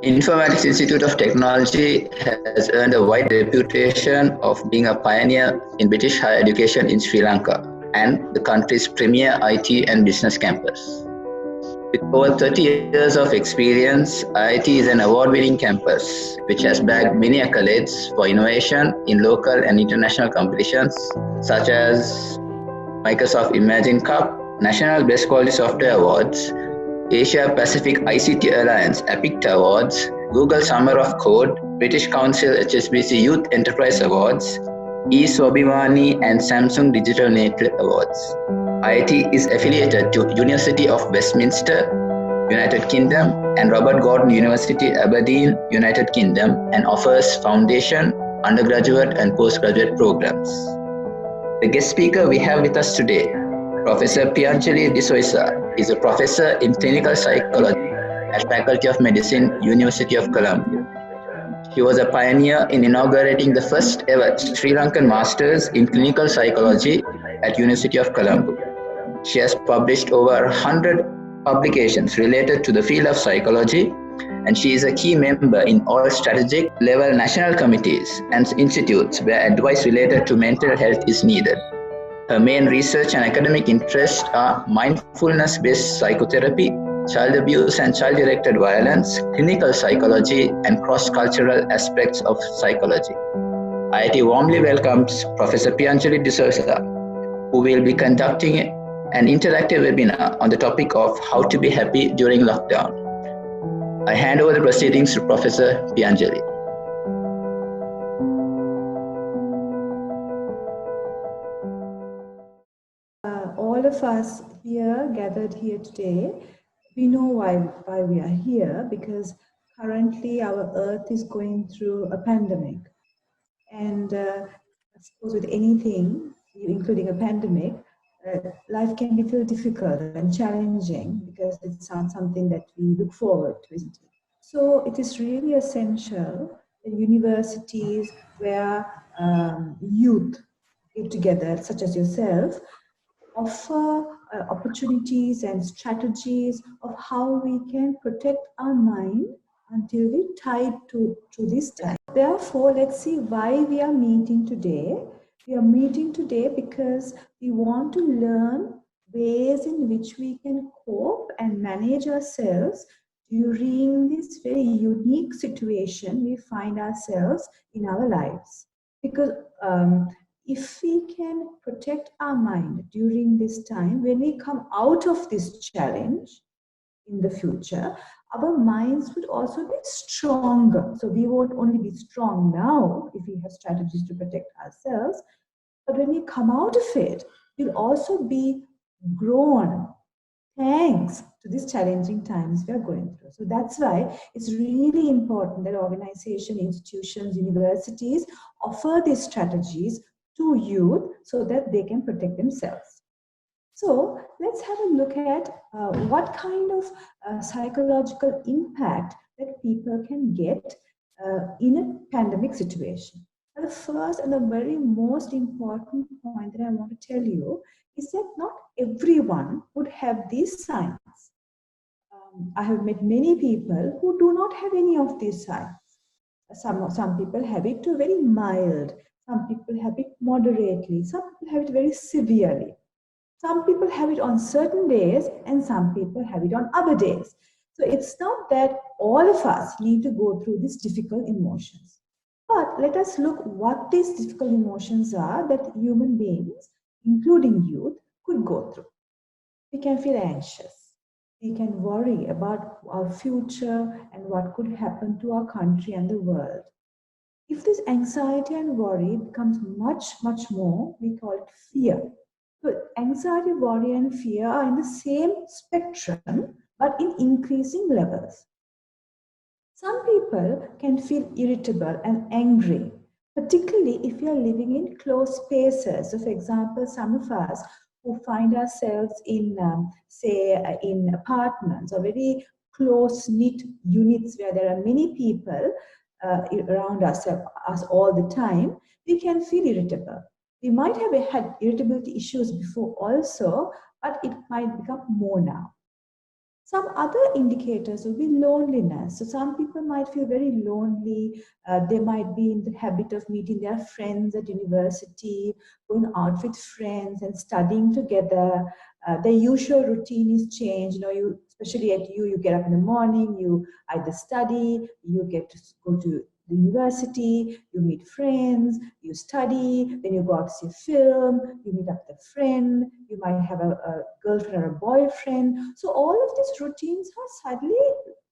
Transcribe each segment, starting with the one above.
Informatics Institute of Technology has earned a wide reputation of being a pioneer in British higher education in Sri Lanka and the country's premier IT and business campus. With over 30 years of experience, IIT is an award-winning campus which has bagged many accolades for innovation in local and international competitions such as Microsoft Imagine Cup, National Best Quality Software Awards, Asia Pacific ICT Alliance APICT Awards, Google Summer of Code, British Council HSBC Youth Enterprise Awards, eSwabhimani and Samsung Digital Native Awards. IIT is affiliated to University of Westminster, United Kingdom, and Robert Gordon University, Aberdeen, United Kingdom, and offers foundation, undergraduate, and postgraduate programs. The guest speaker we have with us today, Professor Piyanjali Zoysa, is a professor in clinical psychology at Faculty of Medicine, University of Colombo. She was a pioneer in inaugurating the first ever Sri Lankan Masters in Clinical Psychology at University of Colombo. She has published over 100 publications related to the field of psychology, and she is a key member in all strategic level national committees and institutes where advice related to mental health is needed. Her main research and academic interests are mindfulness-based psychotherapy, child abuse and child-directed violence, clinical psychology, and cross-cultural aspects of psychology. IIT warmly welcomes Professor Piyanjali Zoysa, who will be conducting an interactive webinar on the topic of how to be happy during lockdown. I hand over the proceedings to Professor Piyanjali. All of us here, gathered here today, we know why we are here, because currently our earth is going through a pandemic. And I suppose with anything, including a pandemic, life can be feel difficult and challenging because it's not something that we look forward to, isn't it? So it is really essential that universities where youth get together, such as yourself, offer opportunities and strategies of how we can protect our mind until we tied to this time. Therefore, let's see why we are meeting today. We are meeting today because we want to learn ways in which we can cope and manage ourselves during this very unique situation we find ourselves in our lives. Because if we can protect our mind during this time, when we come out of this challenge in the future, our minds would also be stronger. So we won't only be strong now if we have strategies to protect ourselves, but when we come out of it, we'll also be grown thanks to these challenging times we are going through. So that's why it's really important that organizations, institutions, universities offer these strategies to youth so that they can protect themselves. So let's have a look at what kind of psychological impact that people can get in a pandemic situation. The first and the very most important point that I want to tell you is that not everyone would have these signs. I have met many people who do not have any of these signs. Some people have it to very mild, some people have it moderately, some people have it very severely. Some people have it on certain days and some people have it on other days. So it's not that all of us need to go through these difficult emotions. But let us look what these difficult emotions are that human beings, including youth, could go through. We can feel anxious. We can worry about our future and what could happen to our country and the world. If this anxiety and worry becomes much more, we call it fear. So anxiety, worry, and fear are in the same spectrum, but in increasing levels. Some people can feel irritable and angry, particularly if you are living in close spaces. So for example, some of us who find ourselves in, in apartments or very close-knit units where there are many people around us all the time, we can feel irritable. We might have had irritability issues before also, but it might become more now. Some other indicators will be loneliness. So some people might feel very lonely. They might be in the habit of meeting their friends at university, going out with friends and studying together. Their usual routine is changed. You, especially at you get up in the morning, you either study, you get to go to the university, you meet friends, you study, then you go out to see a film, you meet up with a friend, you might have a girlfriend or a boyfriend. So all of these routines are suddenly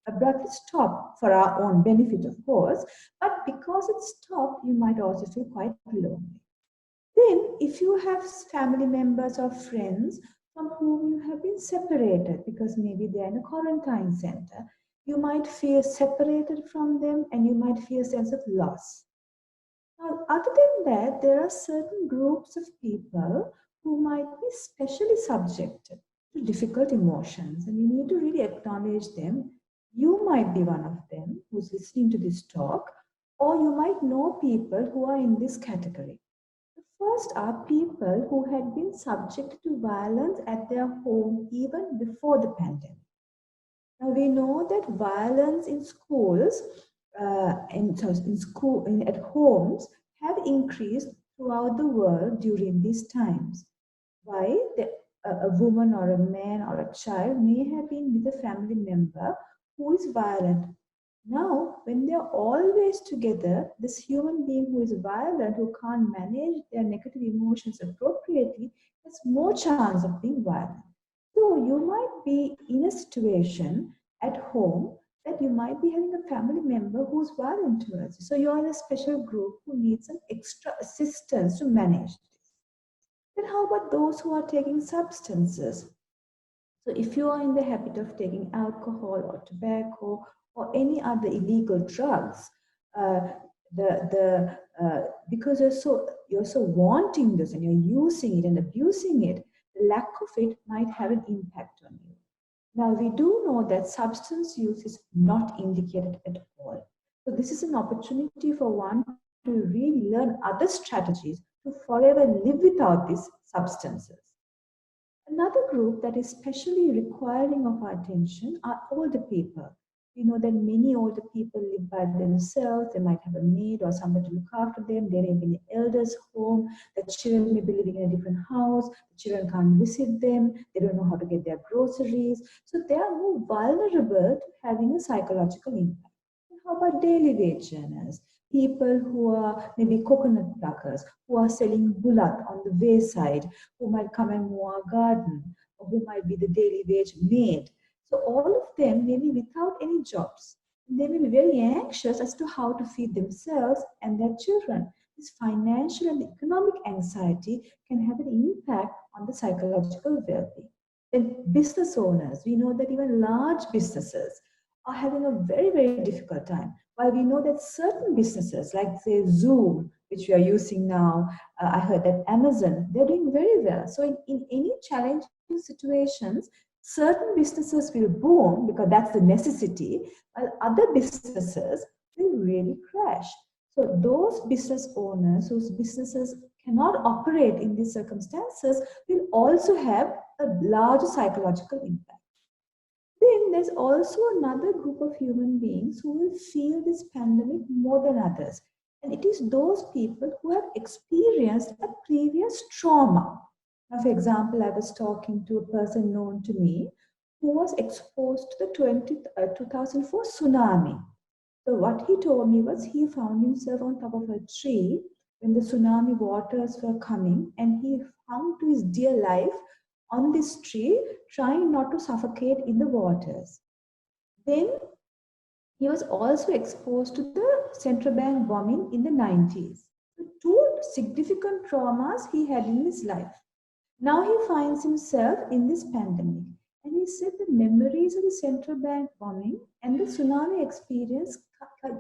abruptly stopped for our own benefit, of course, but because it's stopped, you might also feel quite lonely. Then, if you have family members or friends from whom you have been separated because maybe they're in a quarantine center, you might feel separated from them and you might feel a sense of loss. Now, other than that, there are certain groups of people who might be specially subjected to difficult emotions, and we need to really acknowledge them. You might be one of them who's listening to this talk, or you might know people who are in this category. The first are people who had been subjected to violence at their home even before the pandemic. Now we know that violence in schools, at homes, have increased throughout the world during these times. Why? A woman or a man or a child may have been with a family member who is violent. Now, when they're always together, this human being who is violent, who can't manage their negative emotions appropriately, has more chance of being violent. So you might be in a situation at home that you might be having a family member who's violent towards you. So you're in a special group who needs some extra assistance to manage this. Then how about those who are taking substances? So if you are in the habit of taking alcohol or tobacco or any other illegal drugs, uh, because you're so wanting this and you're using it and abusing it, the lack of it might have an impact on you. Now we do know that substance use is not indicated at all. So this is an opportunity for one to really learn other strategies to forever live without these substances. Another group that is especially requiring of our attention are older people. We know that many older people live by themselves. They might have a maid or somebody to look after them. They may be in the elders' home. The children may be living in a different house. The children can't visit them. They don't know how to get their groceries. So they are more vulnerable to having a psychological impact. And how about daily wage earners? People who are maybe coconut pluckers, who are selling bullock on the wayside, who might come and mow our garden, or who might be the daily wage maid. So all of them may be without any jobs. They may be very anxious as to how to feed themselves and their children. This financial and economic anxiety can have an impact on the psychological well-being. Then business owners, we know that even large businesses are having a very, very difficult time. While we know that certain businesses, like say Zoom, which we are using now, I heard that Amazon, they're doing very well. So in any challenging situations, certain businesses will boom because that's the necessity, while other businesses will really crash. So those business owners whose businesses cannot operate in these circumstances will also have a large psychological impact. Then there's also another group of human beings who will feel this pandemic more than others. And it is those people who have experienced a previous trauma. Now, for example, I was talking to a person known to me who was exposed to the 2004 tsunami. So what he told me was he found himself on top of a tree when the tsunami waters were coming, and he hung to his dear life on this tree, trying not to suffocate in the waters. Then he was also exposed to the central bank bombing in the 90s. So two significant traumas he had in his life. Now he finds himself in this pandemic. And he said the memories of the central bank bombing and the tsunami experience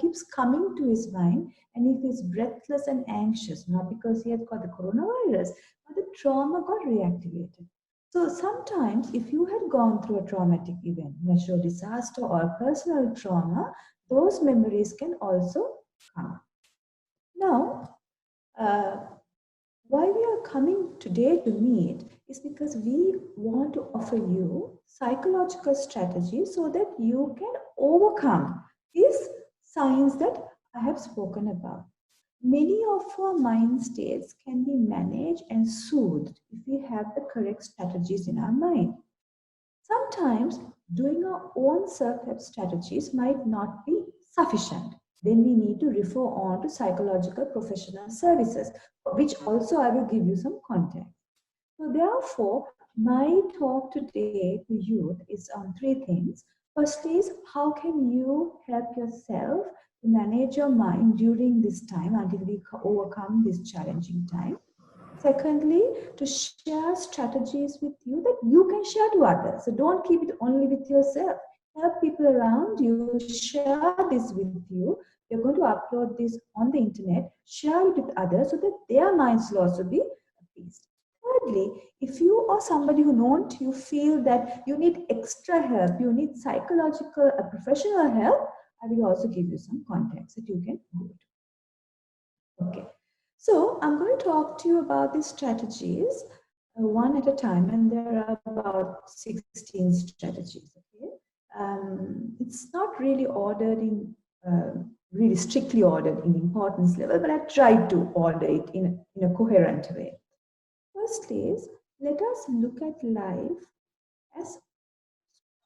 keeps coming to his mind, and he feels breathless and anxious, not because he had got the coronavirus, but the trauma got reactivated. So sometimes if you had gone through a traumatic event, natural disaster or personal trauma, those memories can also come. Now, uh, Why we are coming today to meet is because we want to offer you psychological strategies so that you can overcome these signs that I have spoken about. Many of our mind states can be managed and soothed if we have the correct strategies in our mind. Sometimes doing our own self-help strategies might not be sufficient. Then we need to refer on to psychological professional services, for which also I will give you some context. So therefore, my talk today to youth is on three things. First is how can you help yourself to manage your mind during this time until we overcome this challenging time. Secondly, to share strategies with you that you can share to others. So don't keep it only with yourself. Help people around you, share this with you. You're going to upload this on the internet, share it with others so that their minds will also be appeased. Thirdly, if you or somebody who knows you feel that you need extra help, you need psychological, professional help, I will also give you some context that you can go to. Okay. So I'm going to talk to you about these strategies one at a time, and there are about 16 strategies. Okay, it's not really ordered in really strictly ordered in importance level, but I tried to order it in a coherent way. First is, let us look at life as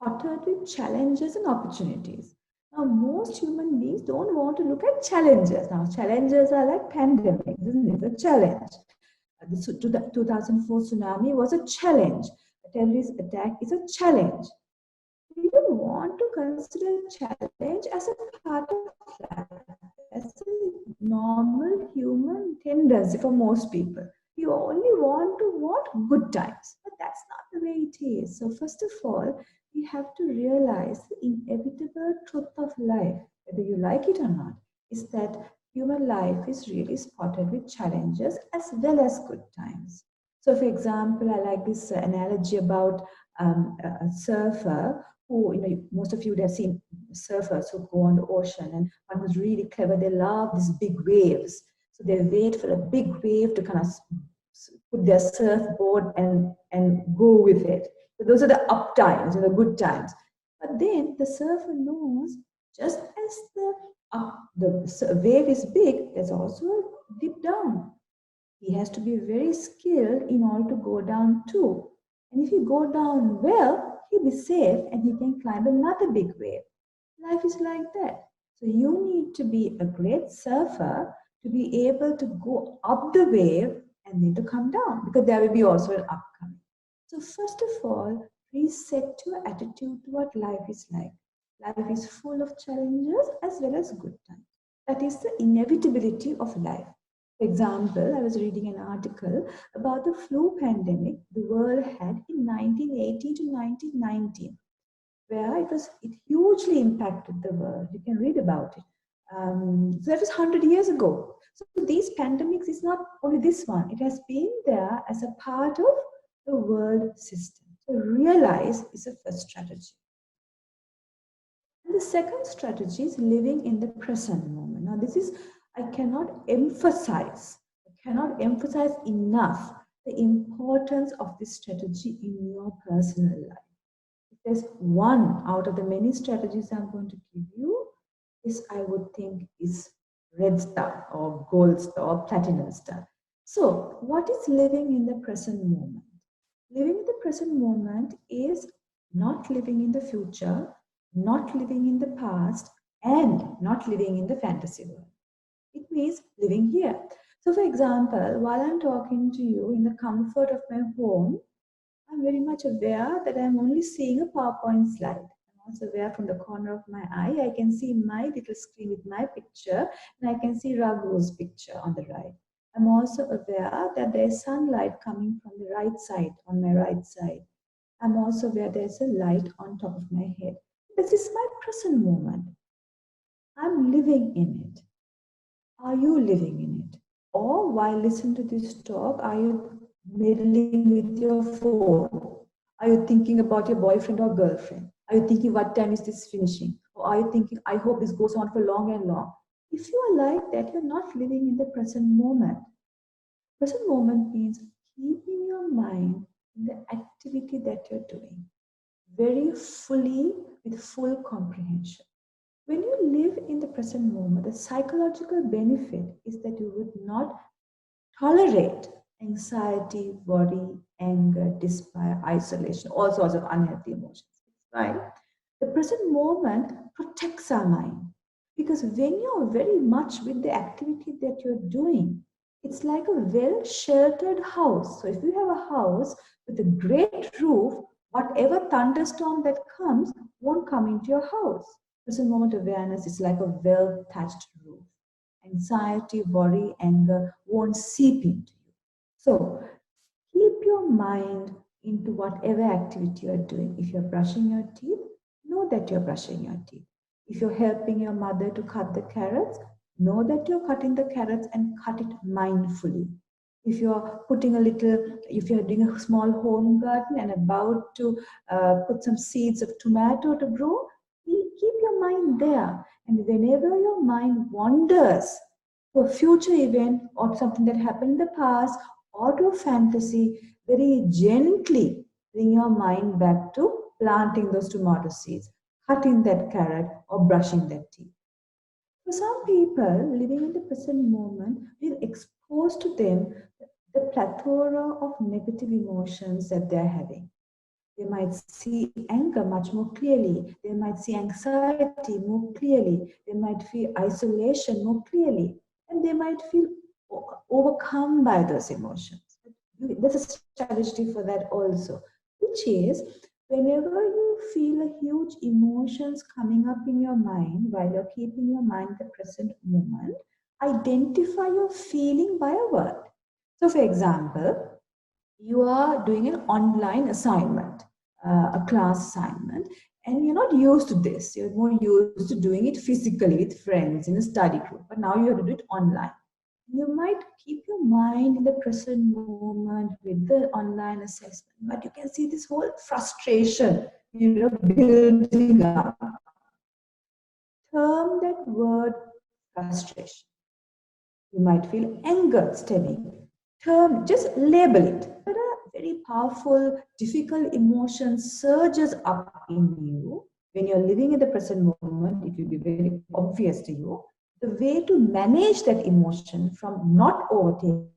spotted with challenges and opportunities. Now, most human beings don't want to look at challenges. Now, challenges are like pandemic, isn't it? A challenge. The 2004 tsunami was a challenge. A terrorist attack is a challenge. We don't want to consider challenge as a part of life, as a normal human tendency for most people. You only want to want good times, but that's not the way it is. So first of all, we have to realize the inevitable truth of life, whether you like it or not, is that human life is really spotted with challenges as well as good times. So, for example, I like this analogy about a surfer who, most of you would have seen surfers who go on the ocean, and one who's really clever, they love these big waves. So they wait for a big wave to kind of put their surfboard and go with it. So those are the up times and the good times. But then the surfer knows just as the wave is big, there's also a dip down. He has to be very skilled in order to go down too. And if he go down well, he'll be safe and he can climb another big wave. Life is like that. So you need to be a great surfer to be able to go up the wave and then to come down, because there will be also an upcoming. So first of all, reset your attitude to what life is like. Life is full of challenges as well as good times. That is the inevitability of life. For example, I was reading an article about the flu pandemic the world had in 1980 to 1919, where it hugely impacted the world. You can read about it. So that was 100 years ago. So these pandemics is not only this one, it has been there as a part of the world system. So realize is the first strategy. And the second strategy is living in the present moment. Now this is, I cannot emphasize enough the importance of this strategy in your personal life. If there's one out of the many strategies I'm going to give you, this I would think is red star or gold star or platinum star. So what is living in the present moment? Living in the present moment is not living in the future, not living in the past, and not living in the fantasy world. It means living here. So for example, while I'm talking to you in the comfort of my home, I'm very much aware that I'm only seeing a PowerPoint slide. I'm also aware from the corner of my eye, I can see my little screen with my picture, and I can see Raghu's picture on the right. I'm also aware that there's sunlight coming from the right side, on my right side. I'm also aware there's a light on top of my head. This is my present moment. I'm living in it. Are you living in it? Or while listening to this talk, are you meddling with your phone? Are you thinking about your boyfriend or girlfriend? Are you thinking, what time is this finishing? Or are you thinking, I hope this goes on for long and long? If you are like that, you're not living in the present moment. Present moment means keeping your mind in the activity that you're doing very fully with full comprehension. When you live in the present moment, the psychological benefit is that you would not tolerate anxiety, worry, anger, despair, isolation, all sorts of unhealthy emotions. Right? The present moment protects our mind because when you're very much with the activity that you're doing, it's like a well sheltered house. So if you have a house with a great roof, whatever thunderstorm that comes won't come into your house. Present moment awareness is like a well thatched roof. Anxiety, worry, anger won't seep into you. So keep your mind into whatever activity you're doing. If you're brushing your teeth, know that you're brushing your teeth. If you're helping your mother to cut the carrots, know that you're cutting the carrots and cut it mindfully. If you're if you're doing a small home garden and about to put some seeds of tomato to grow, keep your mind there. And whenever your mind wanders to a future event or something that happened in the past or to a fantasy, very gently bring your mind back to planting those tomato seeds, cutting that carrot, or brushing that teeth. For some people living in the present moment, we're exposed to them the plethora of negative emotions that they're having. They might see anger much more clearly. They might see anxiety more clearly. They might feel isolation more clearly. And they might feel overcome by those emotions. There's a strategy for that also, which is whenever you feel a huge emotions coming up in your mind while you're keeping your mind the present moment, identify your feeling by a word. So, for example, you are doing an online assignment, a class assignment, and you're not used to this. You're more used to doing it physically with friends in a study group, but now you have to do it online. You might keep your mind in the present moment with the online assessment, but you can see this whole frustration, building up. Term that word frustration. You might feel anger stemming. Just label it. There are very powerful, difficult emotions surges up in you when you're living in the present moment. It will be very obvious to you. The way to manage that emotion from not overtaking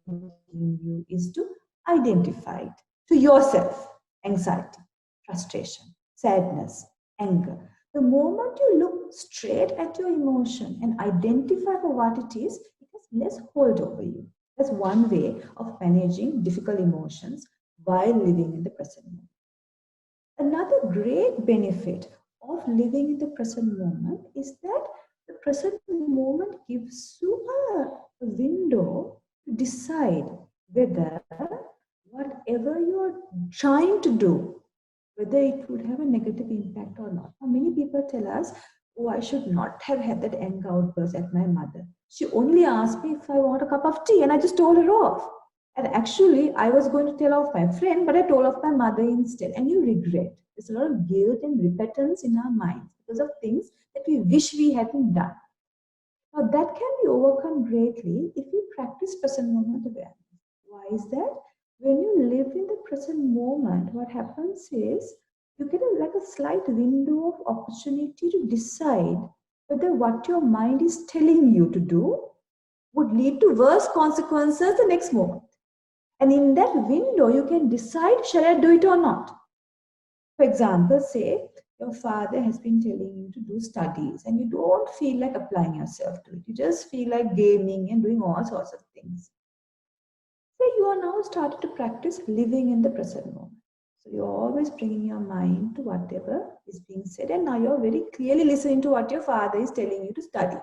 you is to identify it to yourself: anxiety, frustration, sadness, anger. The moment you look straight at your emotion and identify for what it is, it has less hold over you. That's one way of managing difficult emotions while living in the present moment. Another great benefit of living in the present moment is that the present moment gives you a window to decide whether whatever you're trying to do, whether it would have a negative impact or not. Now, many people tell us, oh, I should not have had that anger outburst at my mother. She only asked me if I want a cup of tea and I just told her off. And actually, I was going to tell off my friend, but I told off my mother instead. And you regret. There's a lot of guilt and repentance in our minds because of things that we wish we hadn't done. Now, that can be overcome greatly if we practice present moment awareness. Why is that? When you live in the present moment, what happens is you get like a slight window of opportunity to decide whether what your mind is telling you to do would lead to worse consequences the next moment. And in that window, you can decide, shall I do it or not? For example, say your father has been telling you to do studies and you don't feel like applying yourself to it. You just feel like gaming and doing all sorts of things. So you are now started to practice living in the present moment. So you're always bringing your mind to whatever is being said, and now you're very clearly listening to what your father is telling you to study.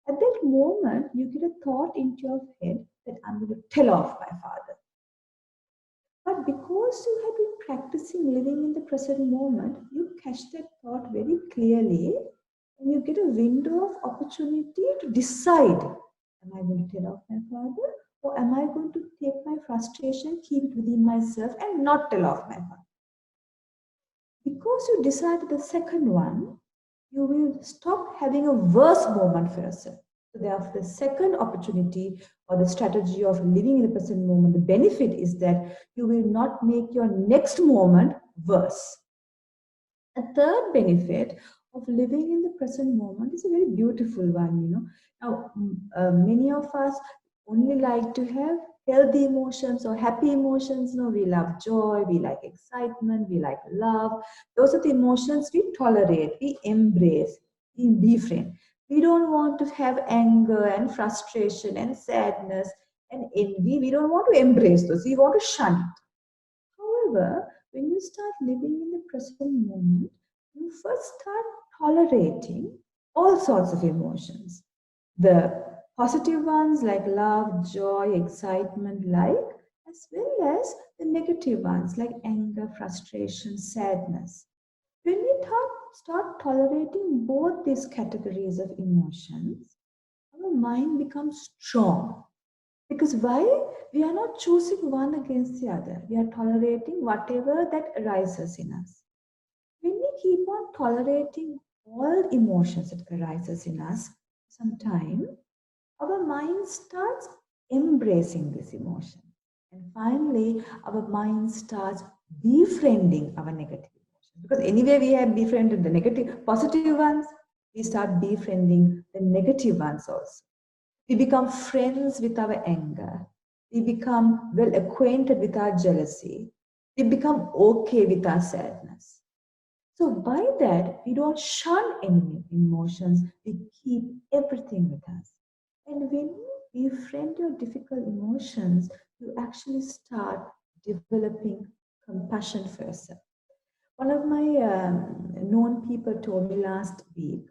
At that moment, you get a thought into your head that I'm going to tell off my father. But because you have been practicing living in the present moment, you catch that thought very clearly and you get a window of opportunity to decide, am I going to tell off my father or am I going to take my frustration, keep it within myself and not tell off my father? Because you decided the second one, you will stop having a worse moment for yourself. So therefore, the second opportunity or the strategy of living in the present moment, the benefit is that you will not make your next moment worse. A third benefit of living in the present moment is a very beautiful one. Now, many of us only like to have healthy emotions or happy emotions. We love joy, we like excitement, we like love. Those are the emotions we tolerate, we embrace, we befriend. We don't want to have anger and frustration and sadness and envy. We don't want to embrace those. We want to shun it. However, when you start living in the present moment, you first start tolerating all sorts of emotions. The positive ones like love, joy, excitement, as well as the negative ones like anger, frustration, sadness. When we start tolerating both these categories of emotions, our mind becomes strong. Because why? We are not choosing one against the other. We are tolerating whatever that arises in us. When we keep on tolerating all emotions that arises in us, sometime our mind starts embracing this emotion. And finally, our mind starts befriending our negative emotions. Because anyway, we have befriended the negative, positive ones, we start befriending the negative ones also. We become friends with our anger. We become well acquainted with our jealousy. We become okay with our sadness. So by that, we don't shun any emotions. We keep everything with us. And when you befriend your difficult emotions, you actually start developing compassion for yourself. One of my known people told me last week,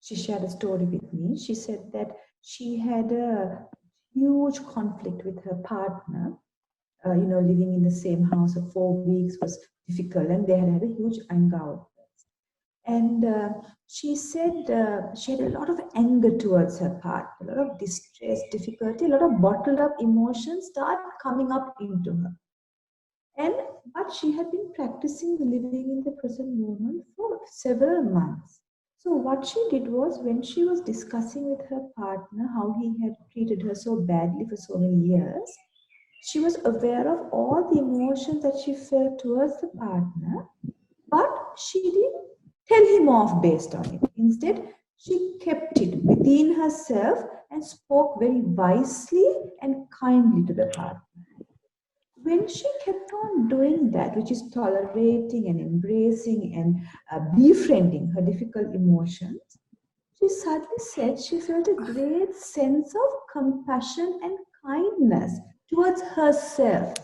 she shared a story with me. She said that she had a huge conflict with her partner. Living in the same house for 4 weeks was difficult, and they had a huge anger outburst. And she said she had a lot of anger towards her partner, a lot of distress, difficulty, a lot of bottled up emotions start coming up into her. And but she had been practicing living in the present moment for several months. So what she did was, when she was discussing with her partner how he had treated her so badly for so many years, she was aware of all the emotions that she felt towards the partner, but she didn't tell him off based on it. Instead, she kept it within herself and spoke very wisely and kindly to the partner. When she kept on doing that, which is tolerating and embracing and befriending her difficult emotions, she suddenly said she felt a great sense of compassion and kindness towards herself,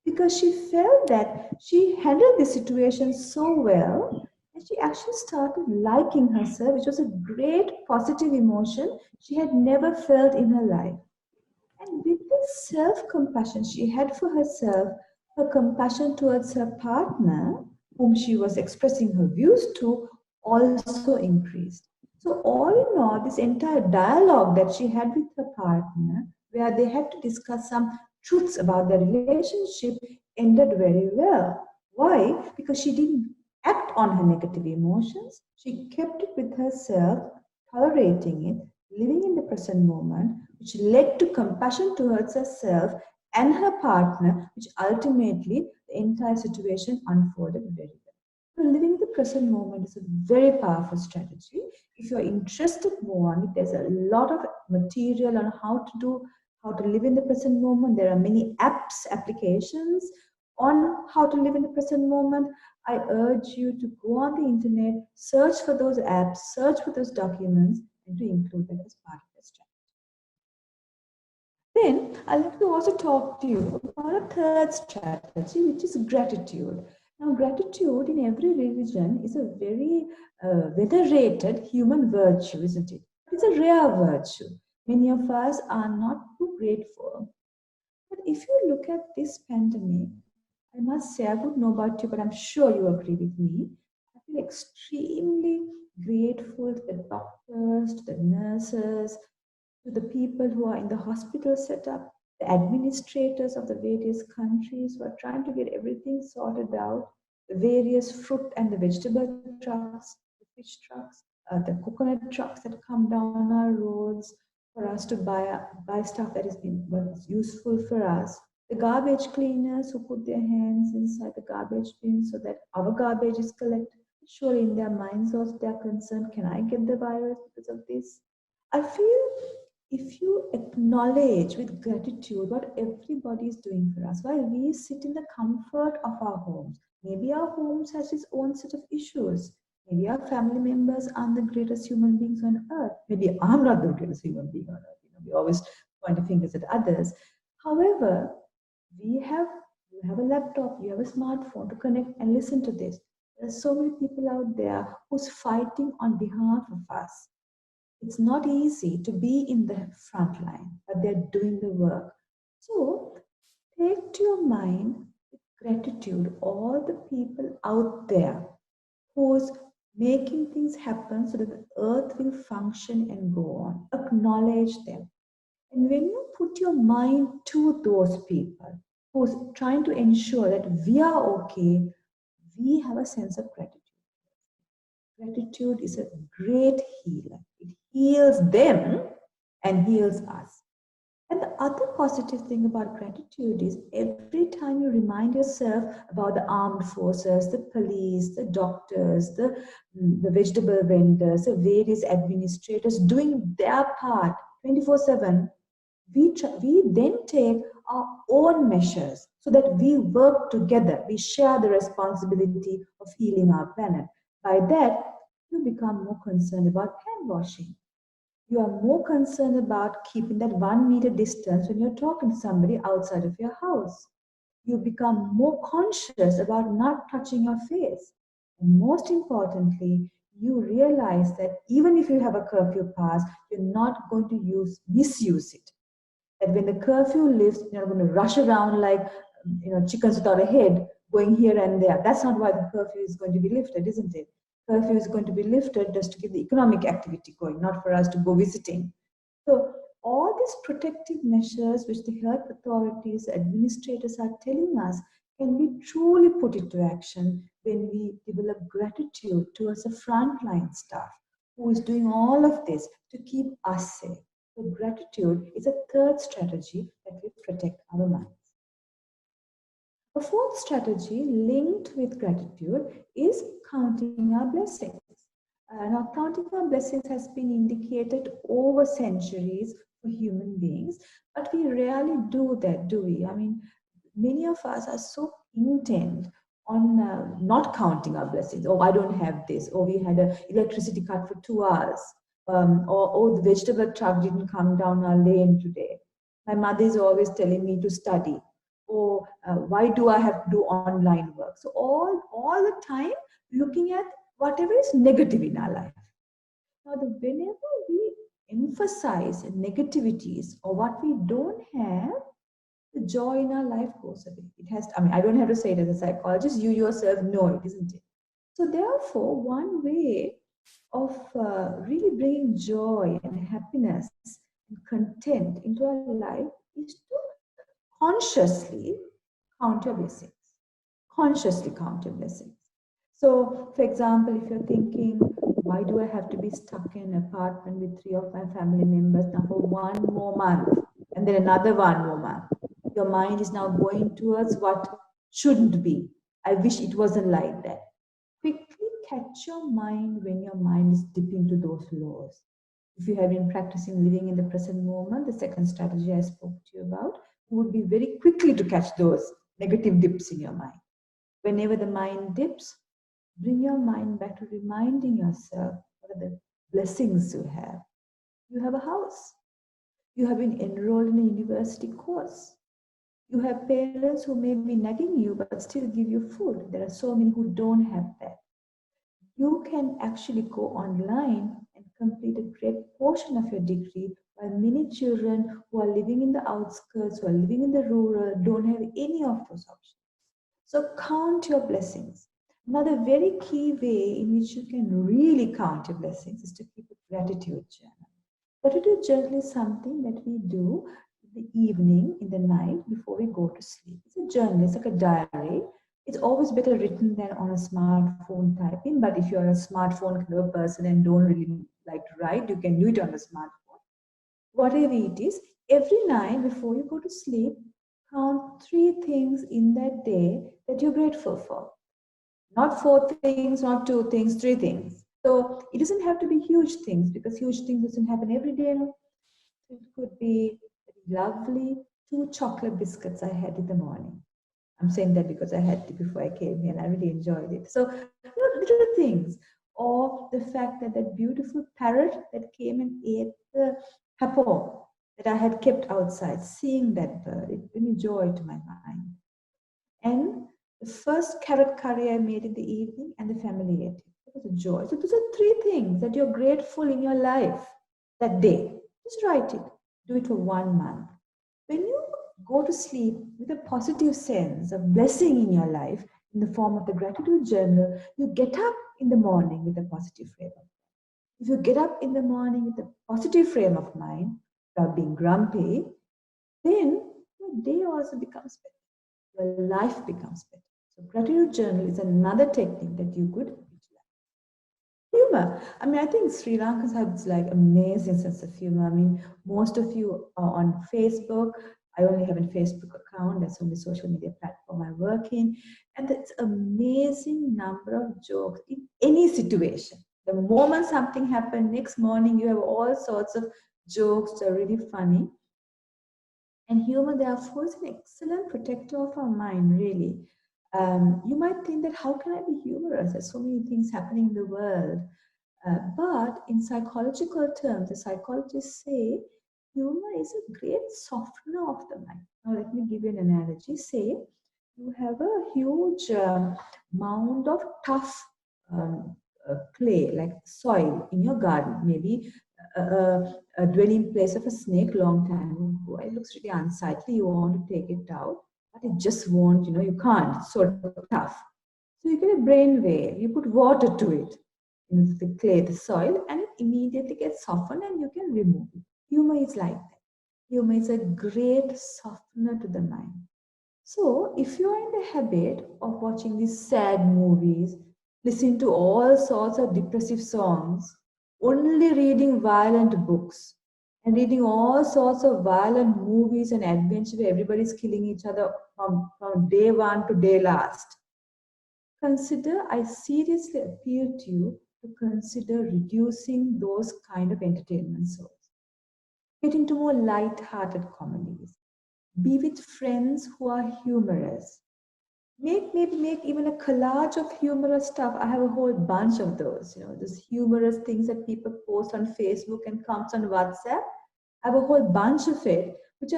because she felt that she handled the situation so well that she actually started liking herself, which was a great positive emotion she had never felt in her life. And with this self compassion she had for herself, her compassion towards her partner, whom she was expressing her views to, also increased. So, all in all, this entire dialogue that she had with her partner, where they had to discuss some truths about their relationship, ended very well. Why? Because she didn't act on her negative emotions, she kept it with herself, tolerating it, living in the present moment, which led to compassion towards herself and her partner, which ultimately the entire situation unfolded very well. So living in the present moment is a very powerful strategy. If you're interested more on it, there's a lot of material on how to live in the present moment. There are many apps, applications on how to live in the present moment. I urge you to go on the internet, search for those apps, search for those documents, and to include that as part of the strategy. Then I'd like to also talk to you about a third strategy, which is gratitude. Now, gratitude in every religion is a very venerated human virtue, isn't it? It's a rare virtue. Many of us are not too grateful. But if you look at this pandemic, I must say, I would know about you, but I'm sure you agree with me. I feel extremely grateful to the doctors, to the nurses, to the people who are in the hospital setup, the administrators of the various countries who are trying to get everything sorted out, the various fruit and the vegetable trucks, the fish trucks, the coconut trucks that come down our roads, for us to buy stuff that is useful for us. The garbage cleaners who put their hands inside the garbage bin so that our garbage is collected. Surely in their minds also they are concerned, can I get the virus because of this? I feel if you acknowledge with gratitude what everybody is doing for us, while we sit in the comfort of our homes, maybe our homes has its own set of issues. Maybe our family members aren't the greatest human beings on earth. Maybe I'm not the greatest human being on earth. We always point the fingers at others. However, we have you have a laptop, you have a smartphone to connect and listen to this. There are so many people out there who's fighting on behalf of us. It's not easy to be in the front line, but they're doing the work. So take to your mind with gratitude all the people out there who's making things happen so that the earth will function and go on. Acknowledge them. And when you put your mind to those people who's trying to ensure that we are okay, we have a sense of gratitude. Gratitude is a great healer. It heals them and heals us. And the other positive thing about gratitude is every time you remind yourself about the armed forces, the police, the doctors, the vegetable vendors, the various administrators doing their part 24/7, we then take our own measures so that we work together. We share the responsibility of healing our planet. By that, you become more concerned about hand washing. You are more concerned about keeping that 1 meter distance when you're talking to somebody outside of your house. You become more conscious about not touching your face. And most importantly, you realize that even if you have a curfew pass, you're not going to misuse it. That when the curfew lifts, you're not going to rush around like chickens without a head, going here and there. That's not why the curfew is going to be lifted, isn't it? Curfew is going to be lifted just to keep the economic activity going, not for us to go visiting. So all these protective measures which the health authorities, administrators are telling us can be truly put into action when we develop gratitude towards the frontline staff who is doing all of this to keep us safe. So gratitude is a third strategy that will protect our minds. A fourth strategy linked with gratitude is counting our blessings. Now, counting our blessings has been indicated over centuries for human beings, but we rarely do that, do we? I mean, many of us are so intent on not counting our blessings. Oh, I don't have this. Or we had an electricity cut for 2 hours. Or oh, the vegetable truck didn't come down our lane today. My mother is always telling me to study. Or why do I have to do online work? So all the time looking at whatever is negative in our life. Now, whenever we emphasize negativities or what we don't have, the joy in our life goes away. It has. I don't have to say it as a psychologist. You yourself know it, isn't it? So therefore, one way of really bringing joy and happiness and content into our life is to consciously count your blessings. Consciously count your blessings. So, for example, if you're thinking, why do I have to be stuck in an apartment with 3 of my family members now for 1 more month and then another 1 more month? Your mind is now going towards what shouldn't be. I wish it wasn't like that. Quickly catch your mind when your mind is dipping to those lows. If you have been practicing living in the present moment, the second strategy I spoke to you about, you would be very quickly to catch those negative dips in your mind. Whenever the mind dips, bring your mind back to reminding yourself what are the blessings you have. You have a house. You have been enrolled in a university course. You have parents who may be nagging you but still give you food. There are so many who don't have that. You can actually go online and complete a great portion of your degree, while many children who are living in the outskirts, who are living in the rural, don't have any of those options. So count your blessings. Another very key way in which you can really count your blessings is to keep a gratitude journal. Gratitude journal is something that we do in the evening, in the night, before we go to sleep. It's a journal, it's like a diary. It's always better written than on a smartphone typing, but if you're a smartphone kind of person and don't really like to write, you can do it on a smartphone. whatever it is, every night before you go to sleep, count 3 things in that day that you're grateful for. Not 4 things, not 2 things, 3 things. So it doesn't have to be huge things because huge things doesn't happen every day. It could be lovely 2 chocolate biscuits I had in the morning. I'm saying that because I had it before I came here and I really enjoyed it. So, little things. Or the fact that that beautiful parrot that came and ate the apple that I had kept outside, seeing that bird, it brought me joy to my mind. And the first carrot curry I made in the evening and the family ate it. It was a joy. So those are 3 things that you're grateful in your life that day. Just write it. Do it for 1 month. When you go to sleep with a positive sense of blessing in your life in the form of the gratitude journal, you get up in the morning with a positive frame of mind. If you get up in the morning with a positive frame of mind, without being grumpy, then your day also becomes better. Your life becomes better. So gratitude journal is another technique that you could utilize. Humor. I mean, I think Sri Lankans have this like amazing sense of humor. I mean, most of you are on Facebook. I only have a Facebook account. That's the only social media platform I work in. And it's amazing number of jokes in any situation. The moment something happened, next morning you have all sorts of jokes that are really funny. And humor, therefore, is an excellent protector of our mind, really. You might think that how can I be humorous? There's so many things happening in the world. But in psychological terms, the psychologists say humor is a great softener of the mind. Now, let me give you an analogy. Say you have a huge mound of tough clay, like soil in your garden, maybe a dwelling place of a snake long time ago. It looks really unsightly. You want to take it out, but it just won't, you can't. It's sort of tough. So you get a brain wave, you put water to it, the clay, the soil, and it immediately gets softened and you can remove it. Humor is like that. Humor is a great softener to the mind. So if you're in the habit of watching these sad movies, listening to all sorts of depressive songs, only reading violent books, and reading all sorts of violent movies and adventure where everybody's killing each other from day one to day last, I seriously appeal to you to consider reducing those kind of entertainment sources. Get into more light-hearted comedies. Be with friends who are humorous. Maybe make even a collage of humorous stuff. I have a whole bunch of those, those humorous things that people post on Facebook and comes on WhatsApp. I have a whole bunch of it, which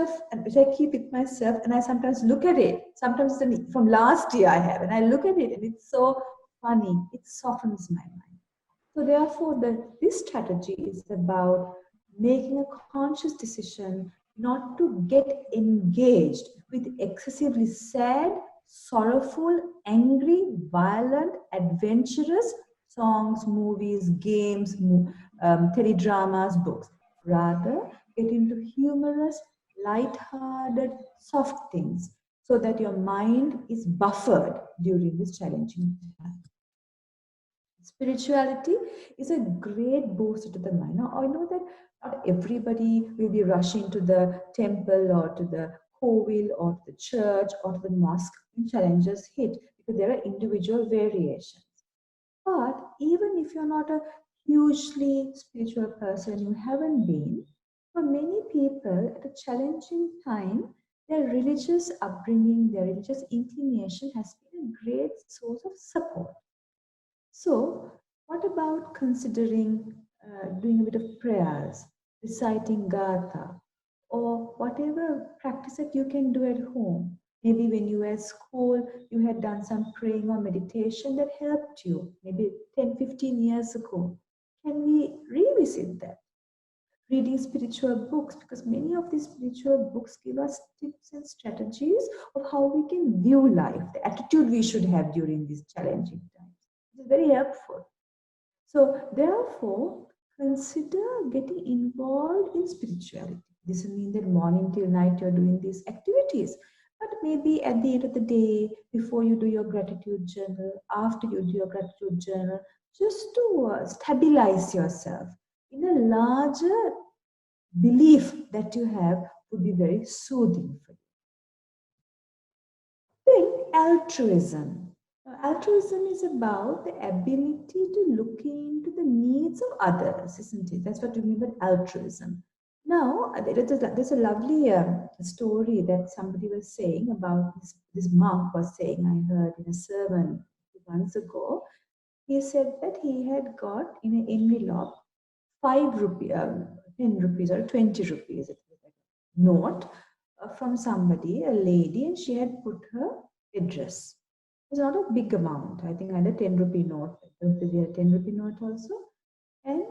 I keep with myself, and I sometimes look at it. Sometimes from last year I have, and I look at it, and it's so funny. It softens my mind. So therefore, this strategy is about making a conscious decision not to get engaged with excessively sad, sorrowful, angry, violent, adventurous songs, movies, games, teledramas, books. Rather, get into humorous, light-hearted, soft things so that your mind is buffered during this challenging time. Spirituality is a great booster to the mind. Now, I know that not everybody will be rushing to the temple or to the kovil or to the church or to the mosque when challenges hit, because there are individual variations. But even if you're not a hugely spiritual person, you haven't been, for many people at a challenging time, their religious upbringing, their religious inclination has been a great source of support. So, what about considering doing a bit of prayers, reciting Gatha, or whatever practice that you can do at home? Maybe when you were at school, you had done some praying or meditation that helped you, maybe 10, 15 years ago. Can we revisit that? Reading spiritual books, because many of these spiritual books give us tips and strategies of how we can view life, the attitude we should have during these challenging times. It's very helpful. So therefore, consider getting involved in spirituality. This doesn't mean that morning till night you're doing these activities, but maybe at the end of the day, before you do your gratitude journal, after you do your gratitude journal, just to stabilize yourself in a larger belief that you have would be very soothing for you. Think altruism. Now, altruism is about the ability to look into the needs of others, isn't it? That's what we mean by altruism. Now, there's a lovely story that somebody was saying about this monk was saying, I heard in a sermon months ago. He said that he had got in an envelope 5 rupee, 10 rupees or 20 rupees note from somebody, a lady, and she had put her address. It was not a big amount. I think I had a 10 rupee note. Don't they have 10 rupee note also? And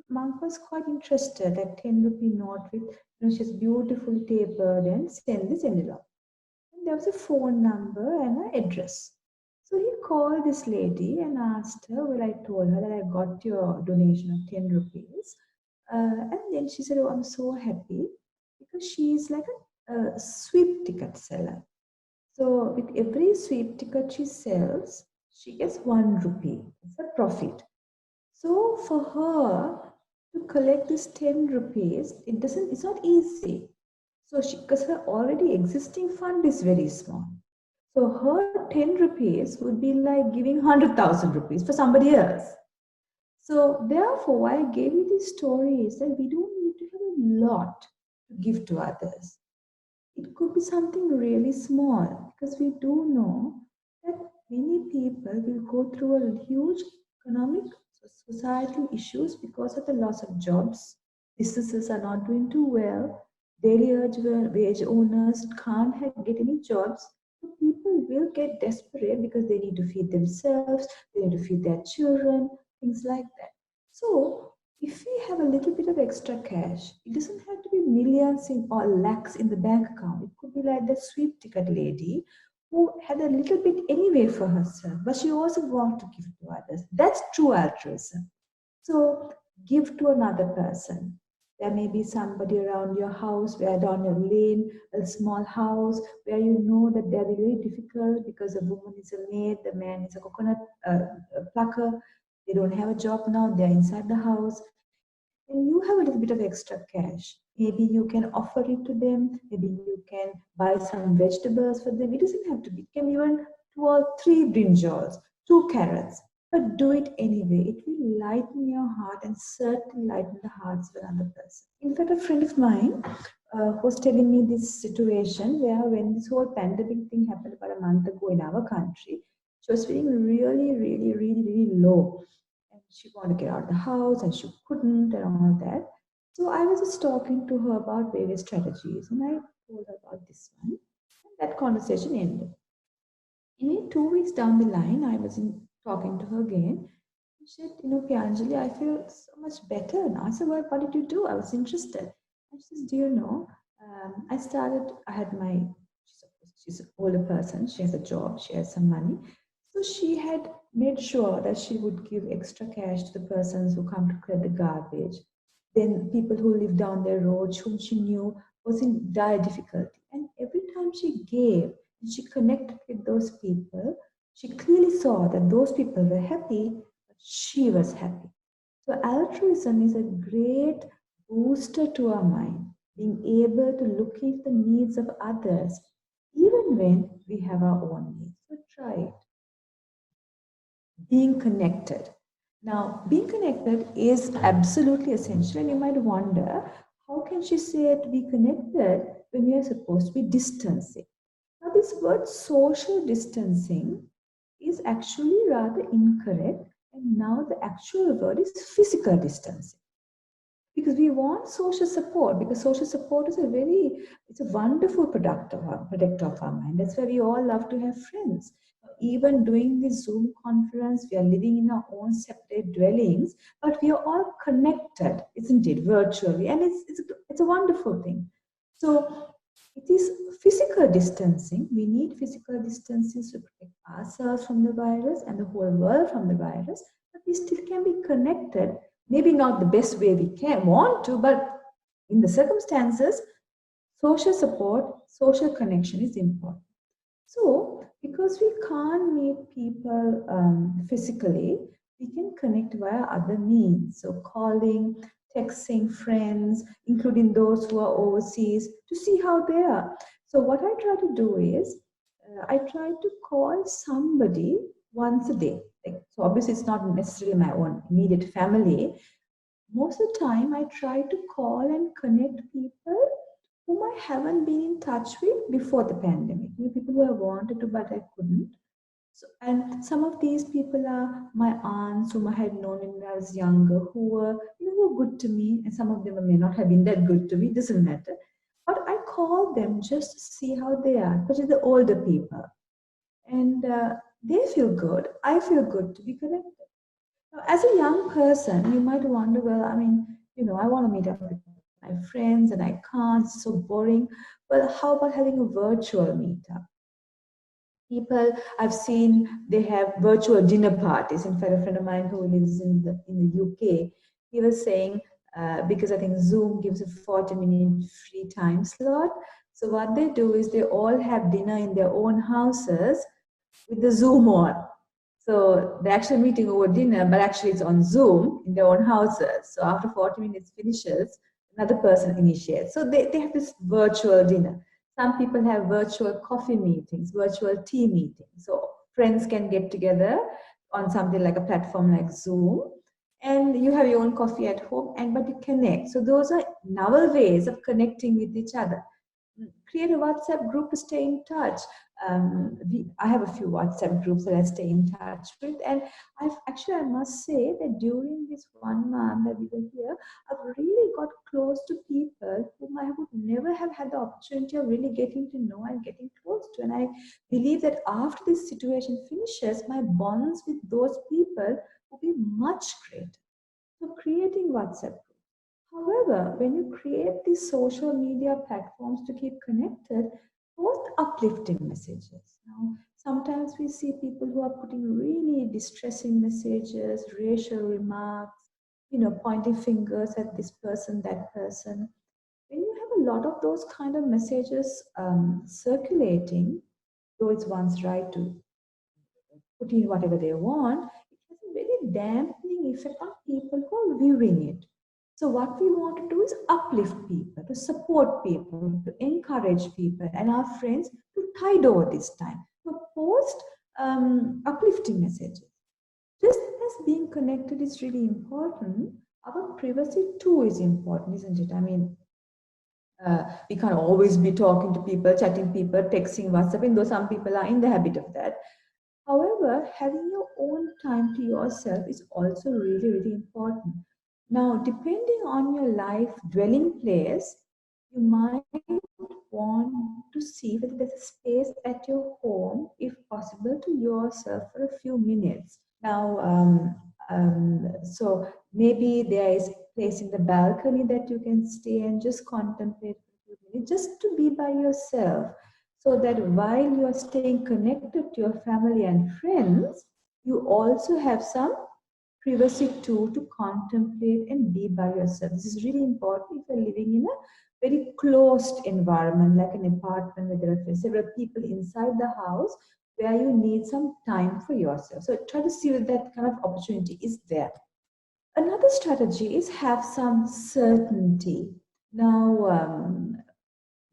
monk was quite interested, that 10 rupee note with, she's beautifully tapered and send this envelope. And there was a phone number and an address. So he called this lady and asked her, well, I told her that I got your donation of 10 rupees. And then she said, oh, I'm so happy, because she's like a sweep ticket seller. So with every sweep ticket she sells, she gets 1 rupee. It's a profit. So for her to collect this 10 rupees, it's not easy. So because her already existing fund is very small. So her 10 rupees would be like giving 100,000 rupees for somebody else. So therefore, why I gave you this story is that we don't need to have a lot to give to others. It could be something really small, because we do know that many people will go through a huge economic, societal issues because of the loss of jobs. Businesses are not doing too well. Daily wage owners can't get any jobs. So people will get desperate because they need to feed themselves, they need to feed their children, things like that. So if we have a little bit of extra cash, it doesn't have to be millions or lakhs in the bank account. It could be like the sweep ticket lady who had a little bit anyway for herself, but she also wanted to give to others. That's true altruism. So give to another person. There may be somebody around your house, where down your lane, a small house, where you know that they're very difficult because the woman is a maid, the man is a coconut plucker. They don't have a job now, they're inside the house, and you have a little bit of extra cash. Maybe you can offer it to them, maybe you can buy some vegetables for them. It doesn't have to be, it can be even 2 or 3 brinjals, 2 carrots, but do it anyway. It will lighten your heart and certainly lighten the hearts of another person. In fact, a friend of mine was telling me this situation where, when this whole pandemic thing happened about a month ago in our country, she was feeling really low. And she wanted to get out of the house and she couldn't, and all that. So I was just talking to her about various strategies, and I told her about this one. And that conversation ended. And 2 weeks down the line, I was talking to her again. She said, Piyanjali, I feel so much better now. I said, well, what did you do? I was interested. And she says, do you know, I had she's an older person. She has a job. She has some money. So she had made sure that she would give extra cash to the persons who come to collect the garbage. Then people who live down their road, whom she knew was in dire difficulty. And every time she gave and she connected with those people, she clearly saw that those people were happy, but she was happy. So altruism is a great booster to our mind, being able to look into the needs of others, even when we have our own needs. So try it. Being connected. Now, being connected is absolutely essential, and you might wonder, how can she say to be connected when we are supposed to be distancing? Now, this word social distancing is actually rather incorrect, and now the actual word is physical distancing. Because we want social support, because social support is it's a wonderful protector of our mind. That's why we all love to have friends. Even doing this Zoom conference, we are living in our own separate dwellings, but we are all connected, isn't it, virtually? And it's a wonderful thing. So it is physical distancing. We need physical distancing to protect ourselves from the virus and the whole world from the virus, but we still can be connected. Maybe not the best way we want to, but in the circumstances, social support, social connection is important. So, because we can't meet people physically, we can connect via other means. So, calling, texting friends, including those who are overseas, to see how they are. So what I try to do is, I try to call somebody once a day. Like, so obviously it's not necessarily my own immediate family. Most of the time I try to call and connect people whom I haven't been in touch with before the pandemic. People who I wanted to, but I couldn't. So, and some of these people are my aunts whom I had known when I was younger, who were, who were good to me, and some of them may not have been that good to me. Doesn't matter. But I call them just to see how they are, especially the older people, and they feel good. I feel good to be connected. Now, as a young person, you might wonder, well, I mean, I want to meet up with my friends, and I can't. It's so boring. Well, how about having a virtual meetup? People I've seen, they have virtual dinner parties. In fact, a friend of mine who lives in the UK, he was saying, because I think Zoom gives a 40-minute free time slot. So what they do is they all have dinner in their own houses with the Zoom on. So they're actually meeting over dinner, but actually it's on Zoom in their own houses. So after 40 minutes finishes, another person initiates. So they have this virtual dinner. Some people have virtual coffee meetings, virtual tea meetings. So friends can get together on something like a platform like Zoom, and you have your own coffee at home, but you connect. So those are novel ways of connecting with each other. Create a WhatsApp group to stay in touch. I have a few WhatsApp groups that I stay in touch with, and I must say that during this 1 month that we were here, I've really got close to people whom I would never have had the opportunity of really getting to know and getting close to. And I believe that after this situation finishes, my bonds with those people will be much greater. So creating WhatsApp. However, when you create these social media platforms to keep connected, post uplifting messages. Now, sometimes we see people who are putting really distressing messages, racial remarks, pointing fingers at this person, that person. When you have a lot of those kind of messages circulating, though it's one's right to put in whatever they want, it has a very dampening effect on people who are viewing it. So what we want to do is uplift people, to support people, to encourage people and our friends to tide over this time, to post uplifting messages. Just as being connected is really important, our privacy too is important, isn't it? I mean, we can't always be talking to people, chatting people, texting, WhatsApping, though some people are in the habit of that. However, having your own time to yourself is also really, really important. Now, depending on your life dwelling place, you might want to see whether there's a space at your home, if possible, to yourself for a few minutes. Now, so maybe there is a place in the balcony that you can stay and just contemplate for a few minutes, just to be by yourself, so that while you are staying connected to your family and friends, you also have some privacy too, to contemplate and be by yourself. This is really important if you're living in a very closed environment, like an apartment where there are several people inside the house, where you need some time for yourself. So try to see if that kind of opportunity is there. Another strategy is have some certainty. Now,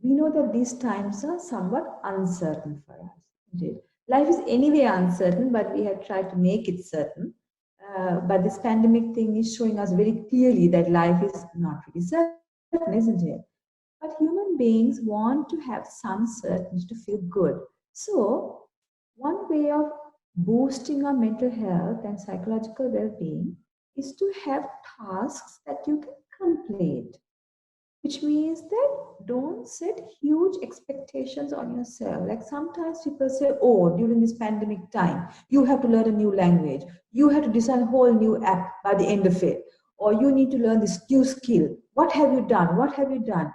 we know that these times are somewhat uncertain for us. Indeed. Life is anyway uncertain, but we have tried to make it certain. But this pandemic thing is showing us very clearly that life is not really certain, isn't it? But human beings want to have some certainty to feel good. So, one way of boosting our mental health and psychological well being is to have tasks that you can complete, which means that don't set huge expectations on yourself. Like sometimes people say, oh, during this pandemic time, you have to learn a new language, you have to design a whole new app by the end of it, or you need to learn this new skill. What have you done? What have you done?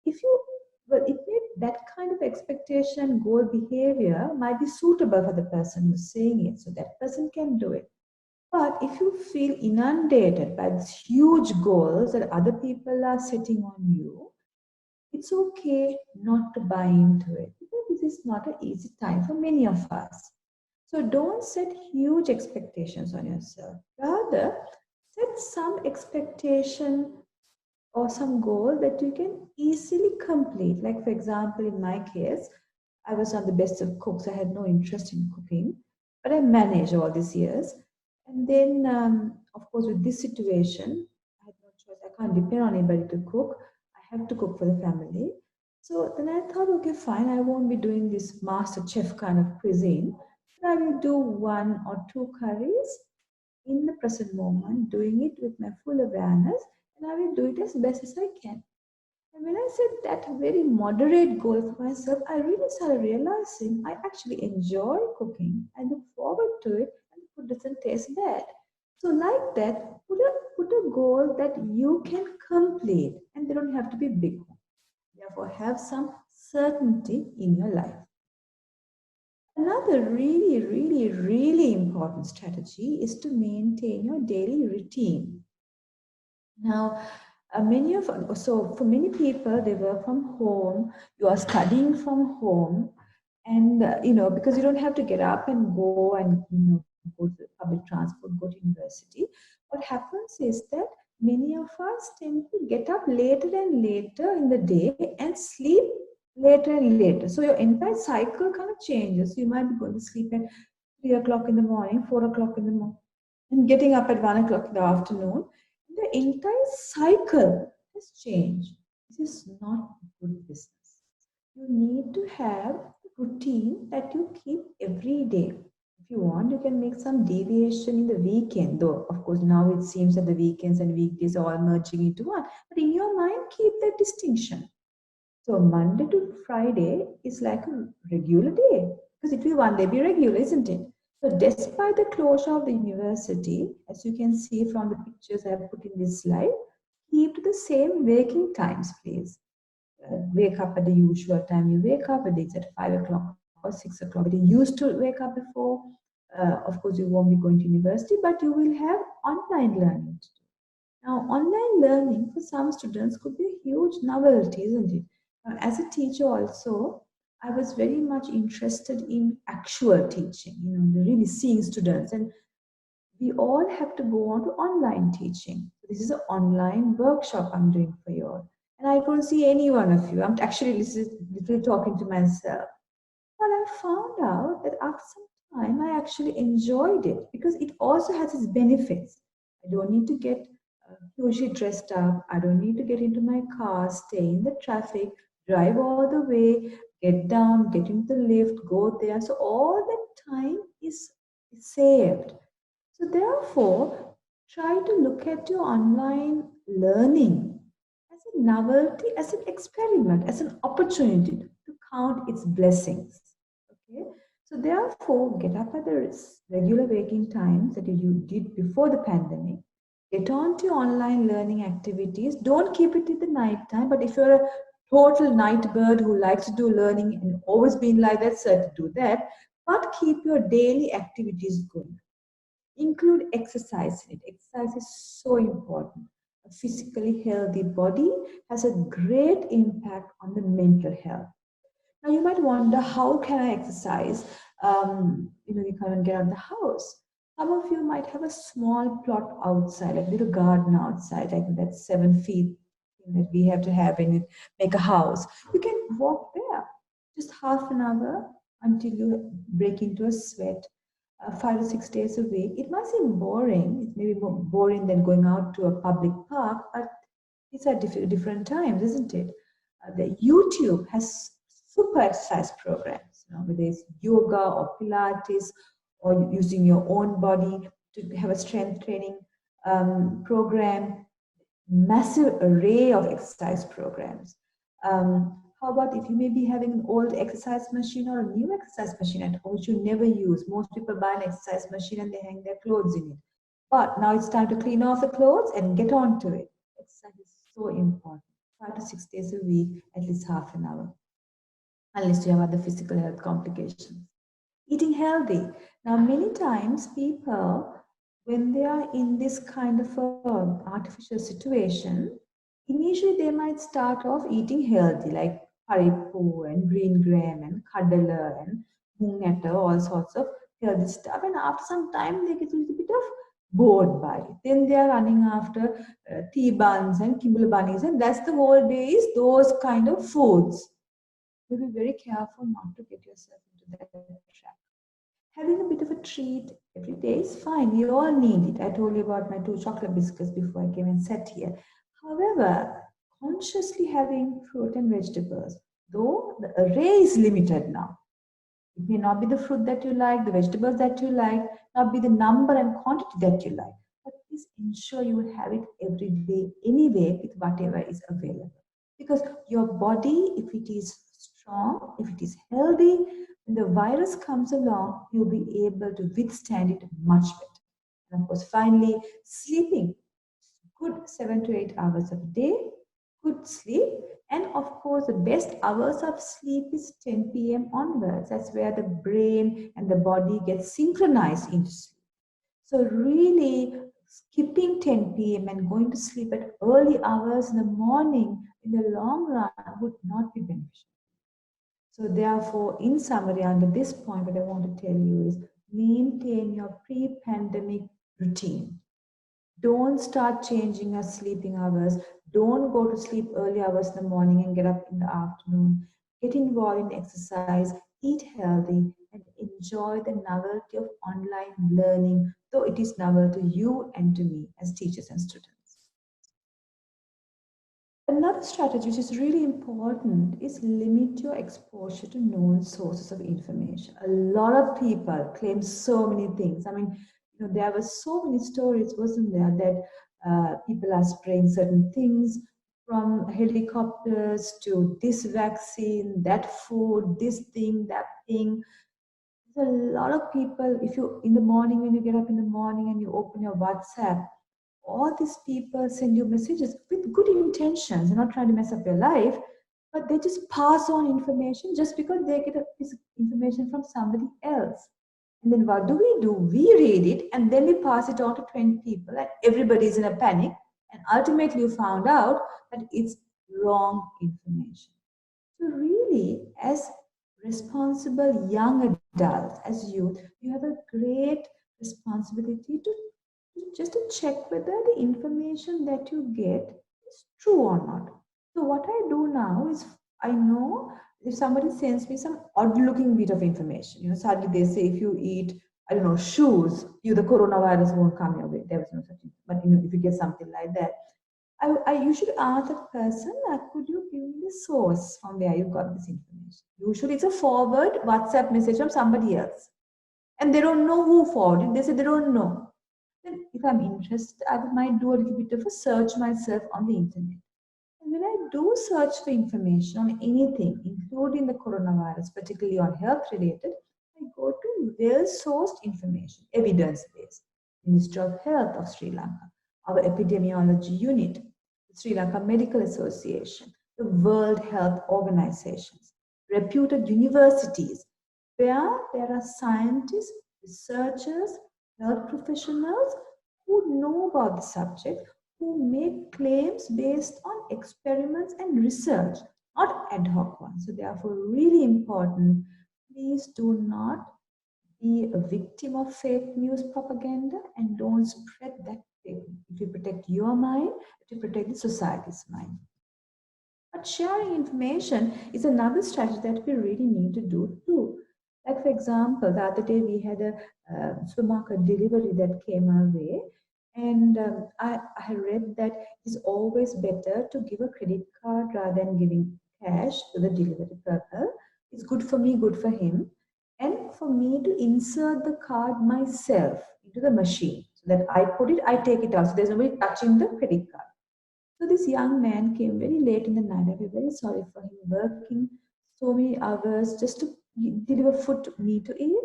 If you, well, it may, that kind of expectation, goal behavior might be suitable for the person who's saying it, so that person can do it. But if you feel inundated by these huge goals that other people are setting on you, it's okay not to buy into it, because this is not an easy time for many of us. So don't set huge expectations on yourself. Rather, set some expectation or some goal that you can easily complete. Like, for example, in my case, I was not the best of cooks. I had no interest in cooking, but I managed all these years. And then, of course, with this situation, I had no choice. I can't depend on anybody to cook. I have to cook for the family. So then I thought, okay, fine, I won't be doing this master chef kind of cuisine. But I will do one or two curries in the present moment, doing it with my full awareness, and I will do it as best as I can. And when I set that very moderate goal for myself, I really started realizing I actually enjoy cooking. I look forward to it, and the food doesn't taste bad. So, like that, put a goal that you can complete, and they don't have to be big. Therefore, have some certainty in your life. Another really important strategy is to maintain your daily routine. Now, so for many people, they work from home, you are studying from home, and because you don't have to get up and go and go to public transport, go to university. What happens is that many of us tend to get up later and later in the day and sleep later and later. So your entire cycle kind of changes. You might be going to sleep at 3 o'clock in the morning, 4 o'clock in the morning, and getting up at 1 o'clock in the afternoon. The entire cycle has changed. This is not good business. You need to have a routine that you keep every day. If you want, you can make some deviation in the weekend, though, of course, now it seems that the weekends and weekdays are all merging into one. But in your mind, keep that distinction. So Monday to Friday is like a regular day because it will one day be regular, isn't it? So despite the closure of the university, as you can see from the pictures I have put in this slide, keep to the same waking times, please. Wake up at the usual time you wake up, whether it's at 5 o'clock or 6 o'clock. But you used to wake up before. Of course, you won't be going to university, but you will have online learning. Now, online learning for some students could be a huge novelty, isn't it? As a teacher also, I was very much interested in actual teaching, really seeing students. And we all have to go on to online teaching. This is an online workshop I'm doing for you all. And I couldn't see any one of you. I'm actually literally talking to myself. But I found out that after some time, I actually enjoyed it because it also has its benefits. I don't need to get hugely dressed up. I don't need to get into my car, stay in the traffic, drive all the way, get down, get into the lift, go there. So all that time is saved. So therefore, try to look at your online learning as a novelty, as an experiment, as an opportunity to count its blessings. Okay. So therefore, get up at the regular waking times that you did before the pandemic. Get on to online learning activities. Don't keep it in the night time, but if you're a total night bird who likes to do learning and always been like that, certainly do that. But keep your daily activities going. Include exercise in it. Exercise is so important. A physically healthy body has a great impact on the mental health. Now you might wonder, how can I exercise? You can't get out of the house. Some of you might have a small plot outside, like a little garden outside, like that 7 feet that we have to have when you make a house. You can walk there just half an hour until you break into a sweat. 5 to 6 days a week. It might seem boring. It may be more boring than going out to a public park, but these are different times, isn't it? The YouTube has super exercise programs, whether it's yoga or Pilates or using your own body to have a strength training program. Massive array of exercise programs. How about if you may be having an old exercise machine or a new exercise machine at home which you never use? Most people buy an exercise machine and they hang their clothes in it. But now it's time to clean off the clothes and get on to it. Exercise is so important. 5 to 6 days a week, at least half an hour, unless you have other physical health complications. Eating healthy. Now, many times people, when they are in this kind of a artificial situation, initially they might start off eating healthy, like paripu and green gram and kadala and mung atta, all sorts of healthy stuff. And after some time, they get a little bit of bored by it. Then they are running after tea buns and Kimberley bunnies, and that's the whole day is those kind of foods. So be very careful not to get yourself into that trap. Having a bit of a treat every day is fine. We all need it. I told you about my 2 chocolate biscuits before I came and sat here. However, consciously having fruit and vegetables, though the array is limited now. It may not be the fruit that you like, the vegetables that you like, not be the number and quantity that you like. But please ensure you will have it every day anyway with whatever is available. Because your body, if it is strong, if it is healthy, when the virus comes along, you'll be able to withstand it much better. And of course, finally, sleeping. Good 7 to 8 hours of a day, good sleep, and of course, the best hours of sleep is 10 p.m. onwards. That's where the brain and the body get synchronized into sleep. So, really, skipping 10 p.m. and going to sleep at early hours in the morning in the long run would not be beneficial. So, therefore, in summary, under this point, what I want to tell you is maintain your pre pandemic routine. Don't start changing your sleeping hours. Don't go to sleep early hours in the morning and get up in the afternoon. Get involved in exercise, eat healthy, and enjoy the novelty of online learning, though it is novel to you and to me as teachers and students. Another strategy which is really important is limit your exposure to known sources of information. A lot of people claim so many things. I mean, there were so many stories, wasn't there, that people are spraying certain things from helicopters to this vaccine, that food, this thing, that thing. There's a lot of people, if you, in the morning, when you get up in the morning and you open your WhatsApp, all these people send you messages with good intentions. They're not trying to mess up your life, but they just pass on information just because they get a piece of information from somebody else. And then what do? We read it and then we pass it on to 20 people and everybody is in a panic. And ultimately you found out that it's wrong information. So really, as responsible young adults, as youth, you have a great responsibility to just to check whether the information that you get is true or not. So what I do now is I know if somebody sends me some odd looking bit of information, suddenly they say if you eat, I don't know, shoes, the coronavirus won't come your way. There is no such thing. But if you get something like that, I usually ask that person, could you give me the source from where you got this information? Usually it's a forward WhatsApp message from somebody else. And they don't know who forwarded. They say they don't know. Then if I'm interested, I might do a little bit of a search myself on the internet. And when I do search for information on anything, including the coronavirus, particularly on health related, I go to well-sourced information, evidence-based. Ministry of Health of Sri Lanka, our epidemiology unit, the Sri Lanka Medical Association, the World Health Organizations, reputed universities, where there are scientists, researchers, health professionals who know about the subject, who make claims based on experiments and research, not ad hoc ones. So therefore, really important, please do not be a victim of fake news propaganda and don't spread that fake news. If you protect your mind, to protect the society's mind. But sharing information is another strategy that we really need to do too. Like for example, the other day we had a supermarket delivery that came our way, and I read that it's always better to give a credit card rather than giving cash to the delivery person. It's good for me, good for him, and for me to insert the card myself into the machine so that I put it, I take it out. So there's nobody touching the credit card. So this young man came very late in the night. I feel very sorry for him, working so many hours just to deliver food to me to eat.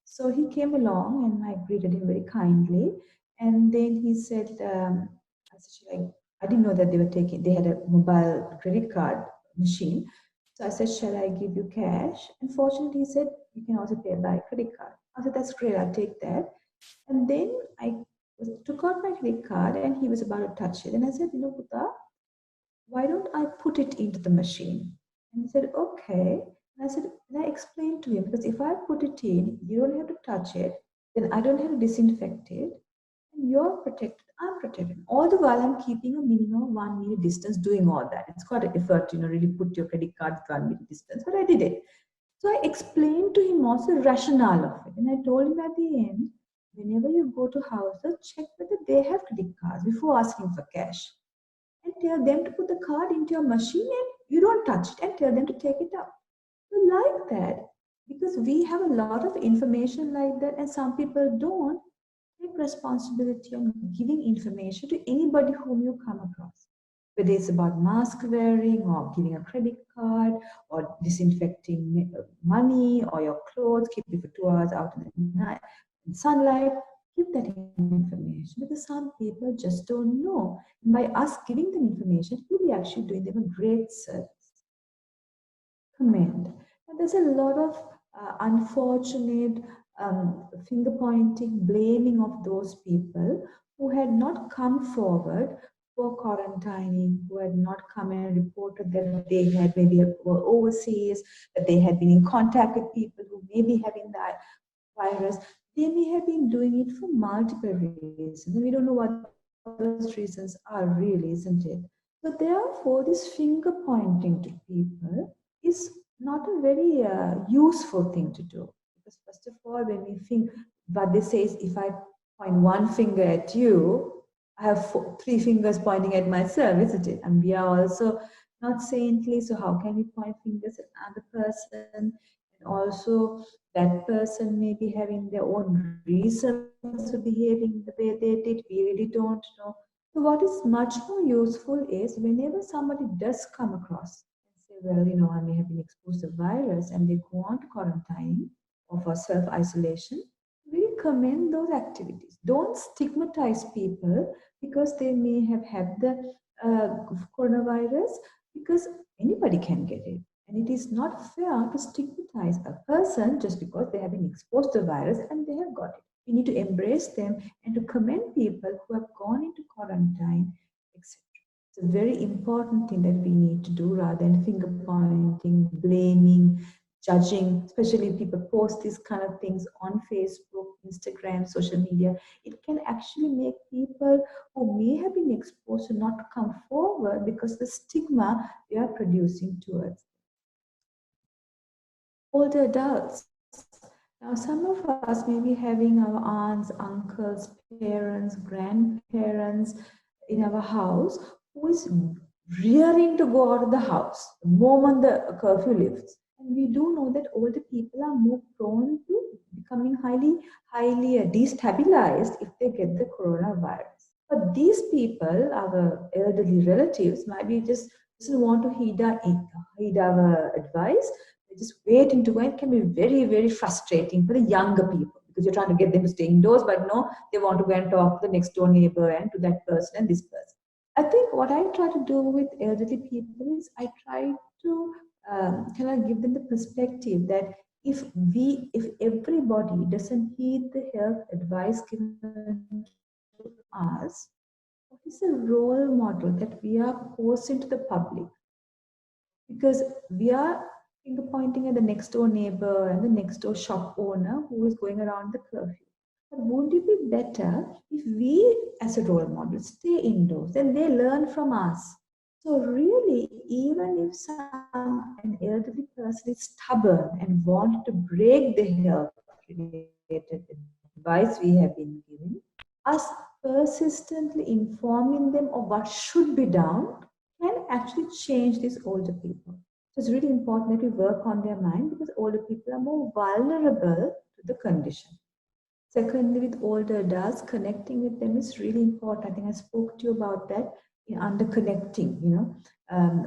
So he came along and I greeted him very kindly. And then he said, I said, I didn't know that they had a mobile credit card machine. So I said, shall I give you cash? And fortunately, he said, you can also pay by credit card. I said, that's great, I'll take that. And then I took out my credit card and he was about to touch it. And I said, Puta, why don't I put it into the machine? And he said, okay. And I said, and I explained to him, because if I put it in, you don't have to touch it, then I don't have to disinfect it, and you're protected, I'm protected. All the while I'm keeping a minimum of 1 meter distance doing all that. It's quite an effort, really put your credit card at 1 meter distance, but I did it. So I explained to him also the rationale of it. And I told him at the end, whenever you go to houses, check whether they have credit cards before asking for cash. And tell them to put the card into your machine and you don't touch it, and tell them to take it out. So like that, because we have a lot of information like that and some people don't take responsibility on giving information to anybody whom you come across. Whether it's about mask wearing or giving a credit card or disinfecting money or your clothes, keep it for 2 hours out in the night in sunlight, give that information because some people just don't know. And by us giving them information, we'll be actually doing them a great service. Commend. And there's a lot of unfortunate finger pointing, blaming of those people who had not come forward for quarantining, who had not come and reported that they had maybe were overseas, that they had been in contact with people who may be having that virus. They may have been doing it for multiple reasons. And we don't know what those reasons are really, isn't it? So therefore, this finger pointing to people is not a very useful thing to do. Because first of all, when we think, but they say if I point one finger at you, I have three fingers pointing at myself, isn't it? And we are also not saintly, so how can we point fingers at another person? And also, that person may be having their own reasons for behaving the way they did. We really don't know. So what is much more useful is whenever somebody does come across and say, well, I may have been exposed to virus and they go on to quarantine or for self-isolation, we commend those activities. Don't stigmatize people because they may have had the coronavirus, because anybody can get it. And it is not fair to stigmatize a person just because they have been exposed to the virus and they have got it. We need to embrace them and to commend people who have gone into quarantine, etc. It's a very important thing that we need to do rather than finger pointing, blaming, judging, especially if people post these kind of things on Facebook, Instagram, social media. It can actually make people who may have been exposed to not come forward because the stigma they are producing towards older adults. Now, some of us may be having our aunts, uncles, parents, grandparents in our house who is rearing to go out of the house the moment the curfew lifts. And we do know that older people are more prone to becoming highly destabilized if they get the coronavirus. But these people, our elderly relatives, might be just doesn't want to heed our advice. They just waiting to go. It can be very, very frustrating for the younger people because you're trying to get them to stay indoors, but no, they want to go and talk to the next door neighbor and to that person and this person. I think what I try to do with elderly people is I try to kind of give them the perspective that if everybody doesn't heed the health advice given to us, what is a role model that we are posing to the public? Because we are finger pointing at the next door neighbor and the next door shop owner who is going around the curfew. But wouldn't it be better if we, as a role model, stay indoors and they learn from us? So really, even if an elderly person is stubborn and want to break the health-related advice we have been given, us persistently informing them of what should be done can actually change these older people. So it's really important that we work on their mind because older people are more vulnerable to the condition. Secondly, with older adults, connecting with them is really important. I think I spoke to you about that in under connecting.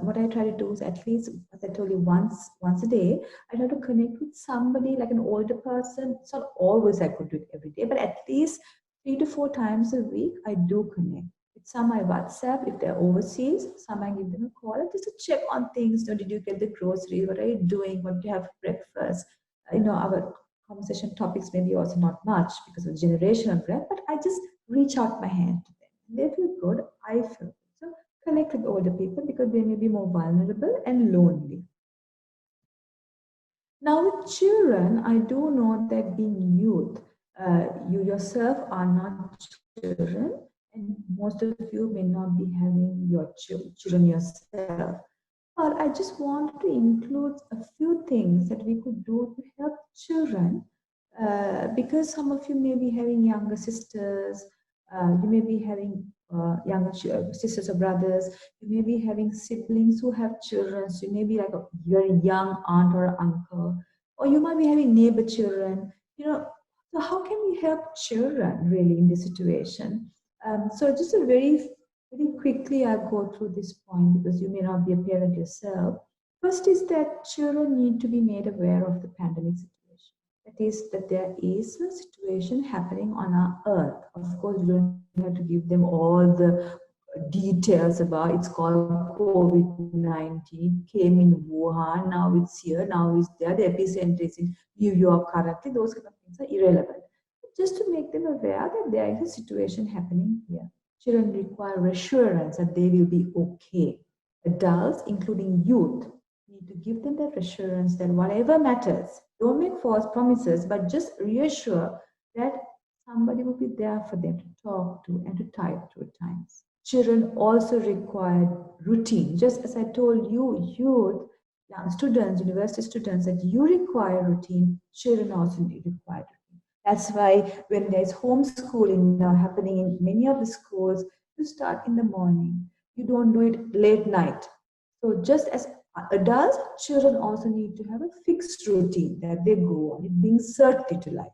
What I try to do is at least, as I told you, once a day, I try to connect with somebody like an older person. It's not always I could do it every day, but at least 3 to 4 times a week, I do connect. With some I WhatsApp if they're overseas, some I give them a call just to check on things. Did you get the groceries? What are you doing? What do you have for breakfast? Our conversation topics maybe also not much because of the generational gap, but I just reach out my hand to them. They feel good, I feel good. So connect with older people because they may be more vulnerable and lonely. Now with children, I do know that being youth, You yourself are not children, and most of you may not be having your children yourself. But I just wanted to include a few things that we could do to help children, because some of you may be having younger sisters, you may be having younger sisters or brothers, you may be having siblings who have children, so you may be like a very young aunt or uncle, or you might be having neighbor children, so how can we help children really in this situation? So just a very quickly I'll go through this point because you may not be a parent yourself. First is that children need to be made aware of the pandemic situation. That is that there is a situation happening on our earth. Of course, you don't have to give them all the details about it's called COVID-19, came in Wuhan, now it's here, now it's there, the epicenter is in New York currently, those kind of things are irrelevant. Just to make them aware that there is a situation happening here. Children require assurance that they will be okay. Adults, including youth, need to give them that assurance that whatever matters, don't make false promises, but just reassure that somebody will be there for them to talk to and to type through times. Children also require routine. Just as I told you, youth, young students, university students, that you require routine, children also require routine. That's why when there's homeschooling now happening in many of the schools, you start in the morning. You don't do it late night. So just as adults, children also need to have a fixed routine that they go on. It brings certainty to life.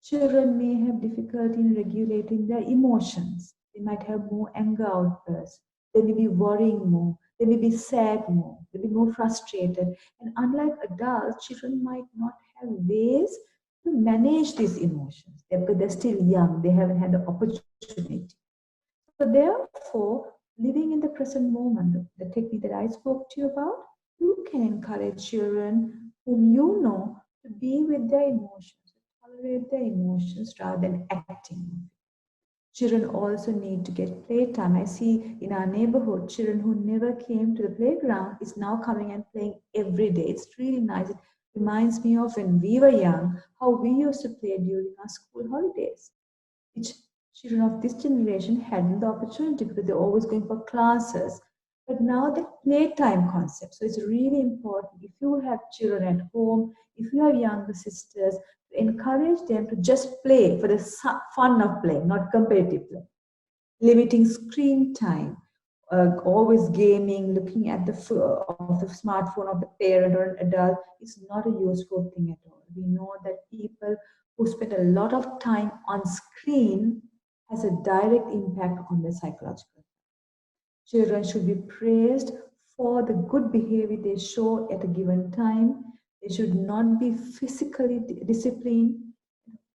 Children may have difficulty in regulating their emotions. They might have more anger outbursts. They may be worrying more. They may be sad more. They may be more frustrated. And unlike adults, children might not have ways to manage these emotions because they're still young. They haven't had the opportunity. So therefore, living in the present moment, the technique that I spoke to you about, you can encourage children whom you know to be with their emotions, to tolerate their emotions rather than acting. Children also need to get playtime. I see in our neighborhood, children who never came to the playground is now coming and playing every day. It's really nice. It reminds me of when we were young, how we used to play during our school holidays, which children of this generation hadn't the opportunity because they're always going for classes. But now the playtime concept. So it's really important if you have children at home, if you have younger sisters, to encourage them to just play for the fun of playing, not competitive play. Limiting screen time, always gaming, looking at the smartphone of the parent or an adult is not a useful thing at all. We know that people who spend a lot of time on screen has a direct impact on their psychological. Children should be praised for the good behavior they show at a given time. They should not be physically disciplined.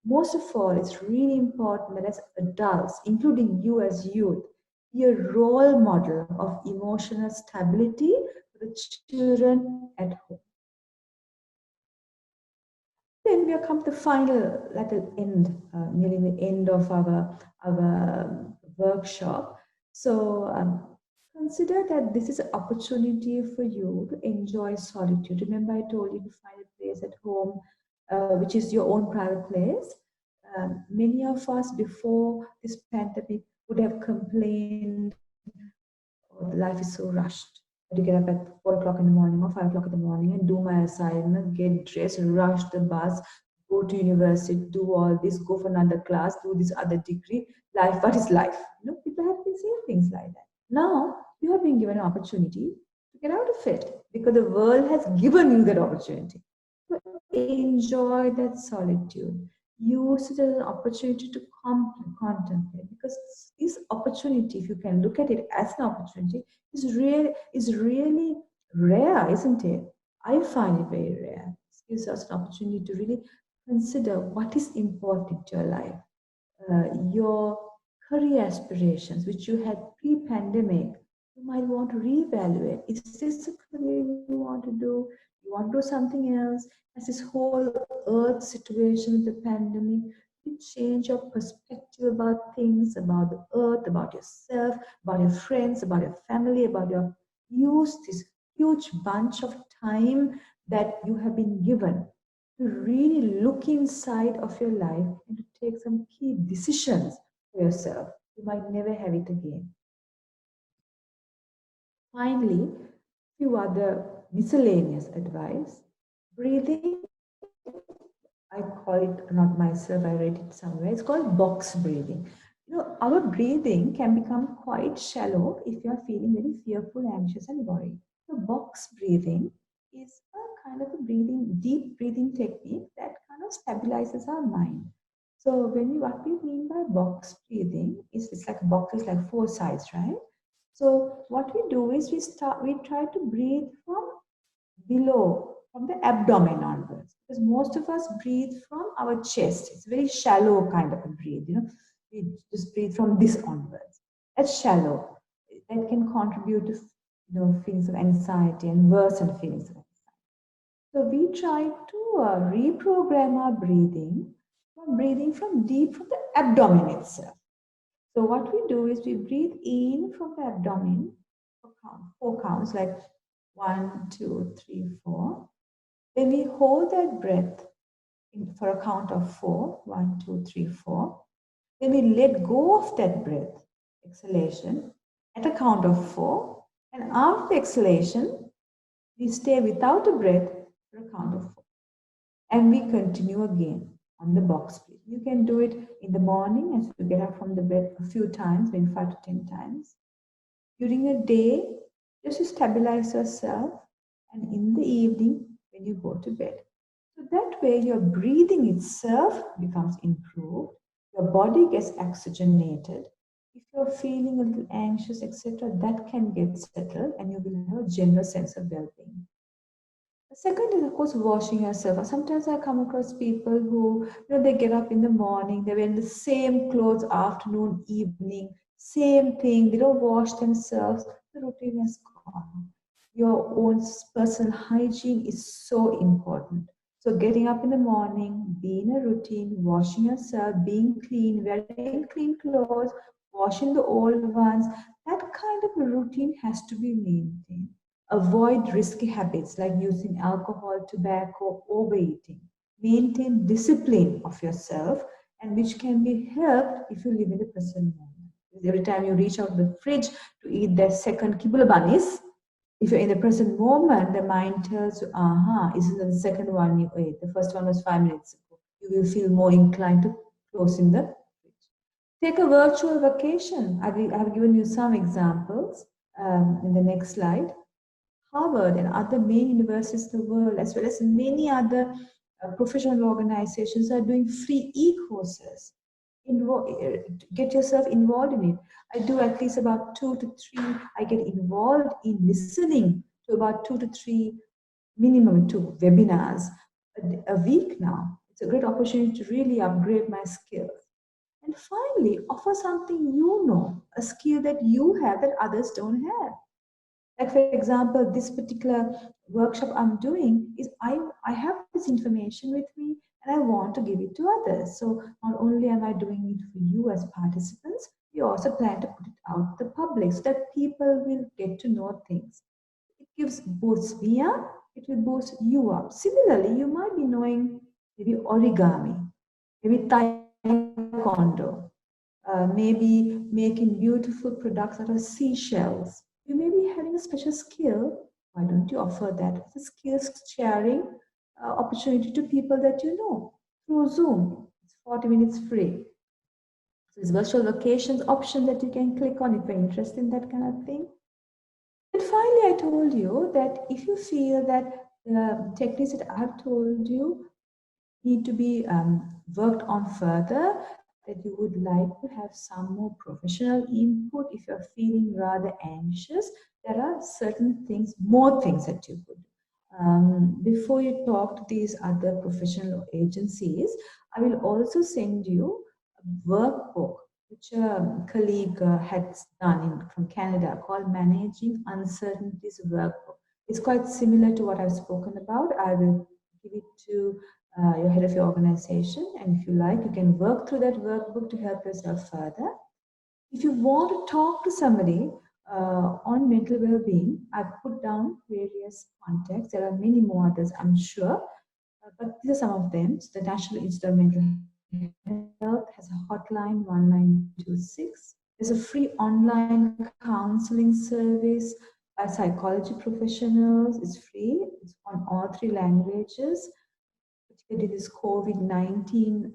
Most of all, it's really important that as adults, including you as youth, be a role model of emotional stability for the children at home. Then we have come to the final little end, nearly the end of our workshop. So consider that this is an opportunity for you to enjoy solitude. Remember, I told you to find a place at home, which is your own private place. Many of us before this pandemic would have complained, oh, life is so rushed. I had to get up at 4 o'clock in the morning or 5 o'clock in the morning and do my assignment, get dressed, rush the bus, go to university, do all this, go for another class, do this other degree. Life, what is life? People have been saying things like that. Now, you have been given an opportunity to get out of it because the world has given you that opportunity. So enjoy that solitude. Use it as an opportunity to contemplate, because this opportunity, if you can look at it as an opportunity, is really rare, isn't it? I find it very rare. It gives us an opportunity to really consider what is important to your life. Your career aspirations, which you had pre-pandemic, you might want to reevaluate. Is this a career you want to do? You want to do something else? Has this whole earth situation with the pandemic, you change your perspective about things, about the earth, about yourself, about your friends, about your family, about your use this huge bunch of time that you have been given to really look inside of your life and to take some key decisions for yourself. You might never have it again. Finally, few other miscellaneous advice. Breathing, I call it not myself, I read it somewhere. It's called box breathing. Our breathing can become quite shallow if you are feeling very fearful, anxious, and worried. So, box breathing is a kind of a deep breathing technique that kind of stabilizes our mind. So, what we mean by box breathing is it's like a box is like four sides, right? So, what we do is we try to breathe from below, from the abdomen onwards, because most of us breathe from our chest. It's a very shallow kind of a breathe. We just breathe from this onwards. That's shallow. That can contribute to feelings of anxiety and worsen feelings of anxiety. So we try to reprogram our breathing from breathing from deep from the abdomen itself. So what we do is we breathe in from the abdomen for four counts, like 1, 2, 3, 4. Then we hold that breath for a count of 4, 1, 2, 3, 4. Then we let go of that breath, exhalation, at a count of 4. And after the exhalation, we stay without a breath for a count of 4. And we continue again on the box breath. You can do it in the morning as you get up from the bed a few times, maybe 5 to 10 times. During a day, just to stabilize yourself, and in the evening when you go to bed. So that way your breathing itself becomes improved, your body gets oxygenated. If you're feeling a little anxious, etc., that can get settled and you will have a general sense of well-being. The second is, of course, washing yourself. Sometimes I come across people who, they get up in the morning, they wear the same clothes afternoon, evening, same thing. They don't wash themselves. The routine is gone. Your own personal hygiene is so important. So getting up in the morning, be in a routine, washing yourself, being clean, wearing clean clothes, washing the old ones, that kind of a routine has to be maintained. Avoid risky habits like using alcohol, tobacco, overeating. Maintain discipline of yourself, and which can be helped if you live in the present moment. Every time you reach out the fridge to eat that second kibble bunnies, if you're in the present moment, the mind tells you, isn't the second one you ate? The first one was 5 minutes ago. You will feel more inclined to close in the fridge. Take a virtual vacation. I've given you some examples in the next slide. Harvard and other main universities in the world, as well as many other professional organizations, are doing free e-courses. Get yourself involved in it. I do at least about 2 to 3. I get involved in listening to about 2 to 3, minimum 2 webinars a week now. It's a great opportunity to really upgrade my skills. And finally, offer something a skill that you have that others don't have. Like, for example, this particular workshop I'm doing is I have this information with me and I want to give it to others. So not only am I doing it for you as participants, we also plan to put it out to the public so that people will get to know things. It boosts me up, it will boost you up. Similarly, you might be knowing maybe origami, maybe taekwondo, maybe making beautiful products out of seashells. You may be having a special skill. Why don't you offer that as a skills sharing opportunity to people that you know through Zoom? It's 40 minutes free. So it's virtual vacations option that you can click on if you're interested in that kind of thing. And finally, I told you that if you feel that the techniques that I've told you need to be worked on further, that you would like to have some more professional input, if you're feeling rather anxious, there are certain things, more things that you could do. Before you talk to these other professional agencies, I will also send you a workbook which a colleague had done from Canada called Managing Uncertainties Workbook. It's quite similar to what I've spoken about. I will give it to your head of your organization, and if you like, you can work through that workbook to help yourself further. If you want to talk to somebody on mental well-being, I've put down various contacts. There are many more others, I'm sure. But these are some of them. So the National Institute of Mental Health has a hotline 1926. There's a free online counseling service by psychology professionals. It's free. It's on all three languages, particularly this COVID-19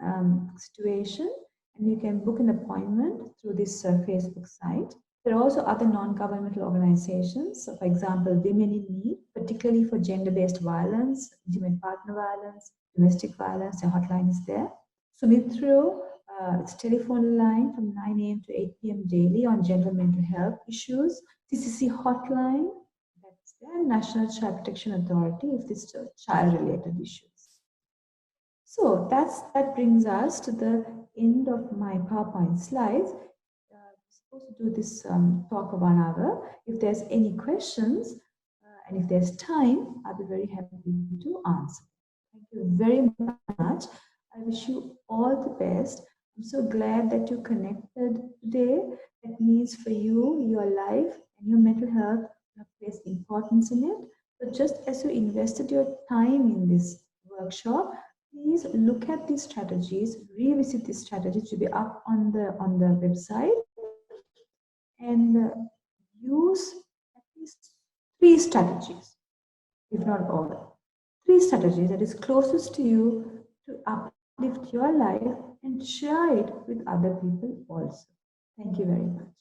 situation. And you can book an appointment through this Facebook site. There are also other non-governmental organizations, so for example, Women in Need, particularly for gender-based violence, intimate partner violence, domestic violence. The hotline is there. Sumithro, it's telephone line from 9 a.m. to 8 p.m. daily on general mental health issues. CCC hotline, that's there. National Child Protection Authority if this child-related issues. So that brings us to the end of my PowerPoint slides. We're supposed to do this talk of 1 hour. If there's any questions and if there's time, I'll be very happy to answer. Thank you very much. I wish you all the best. I'm so glad that you connected today. That means for you, your life and your mental health have placed importance in it. So just as you invested your time in this workshop, please look at these strategies, revisit these strategies to be up on the website, and use at least 3 strategies, if not all. 3 strategies that is closest to you to uplift your life and share it with other people also. Thank you very much.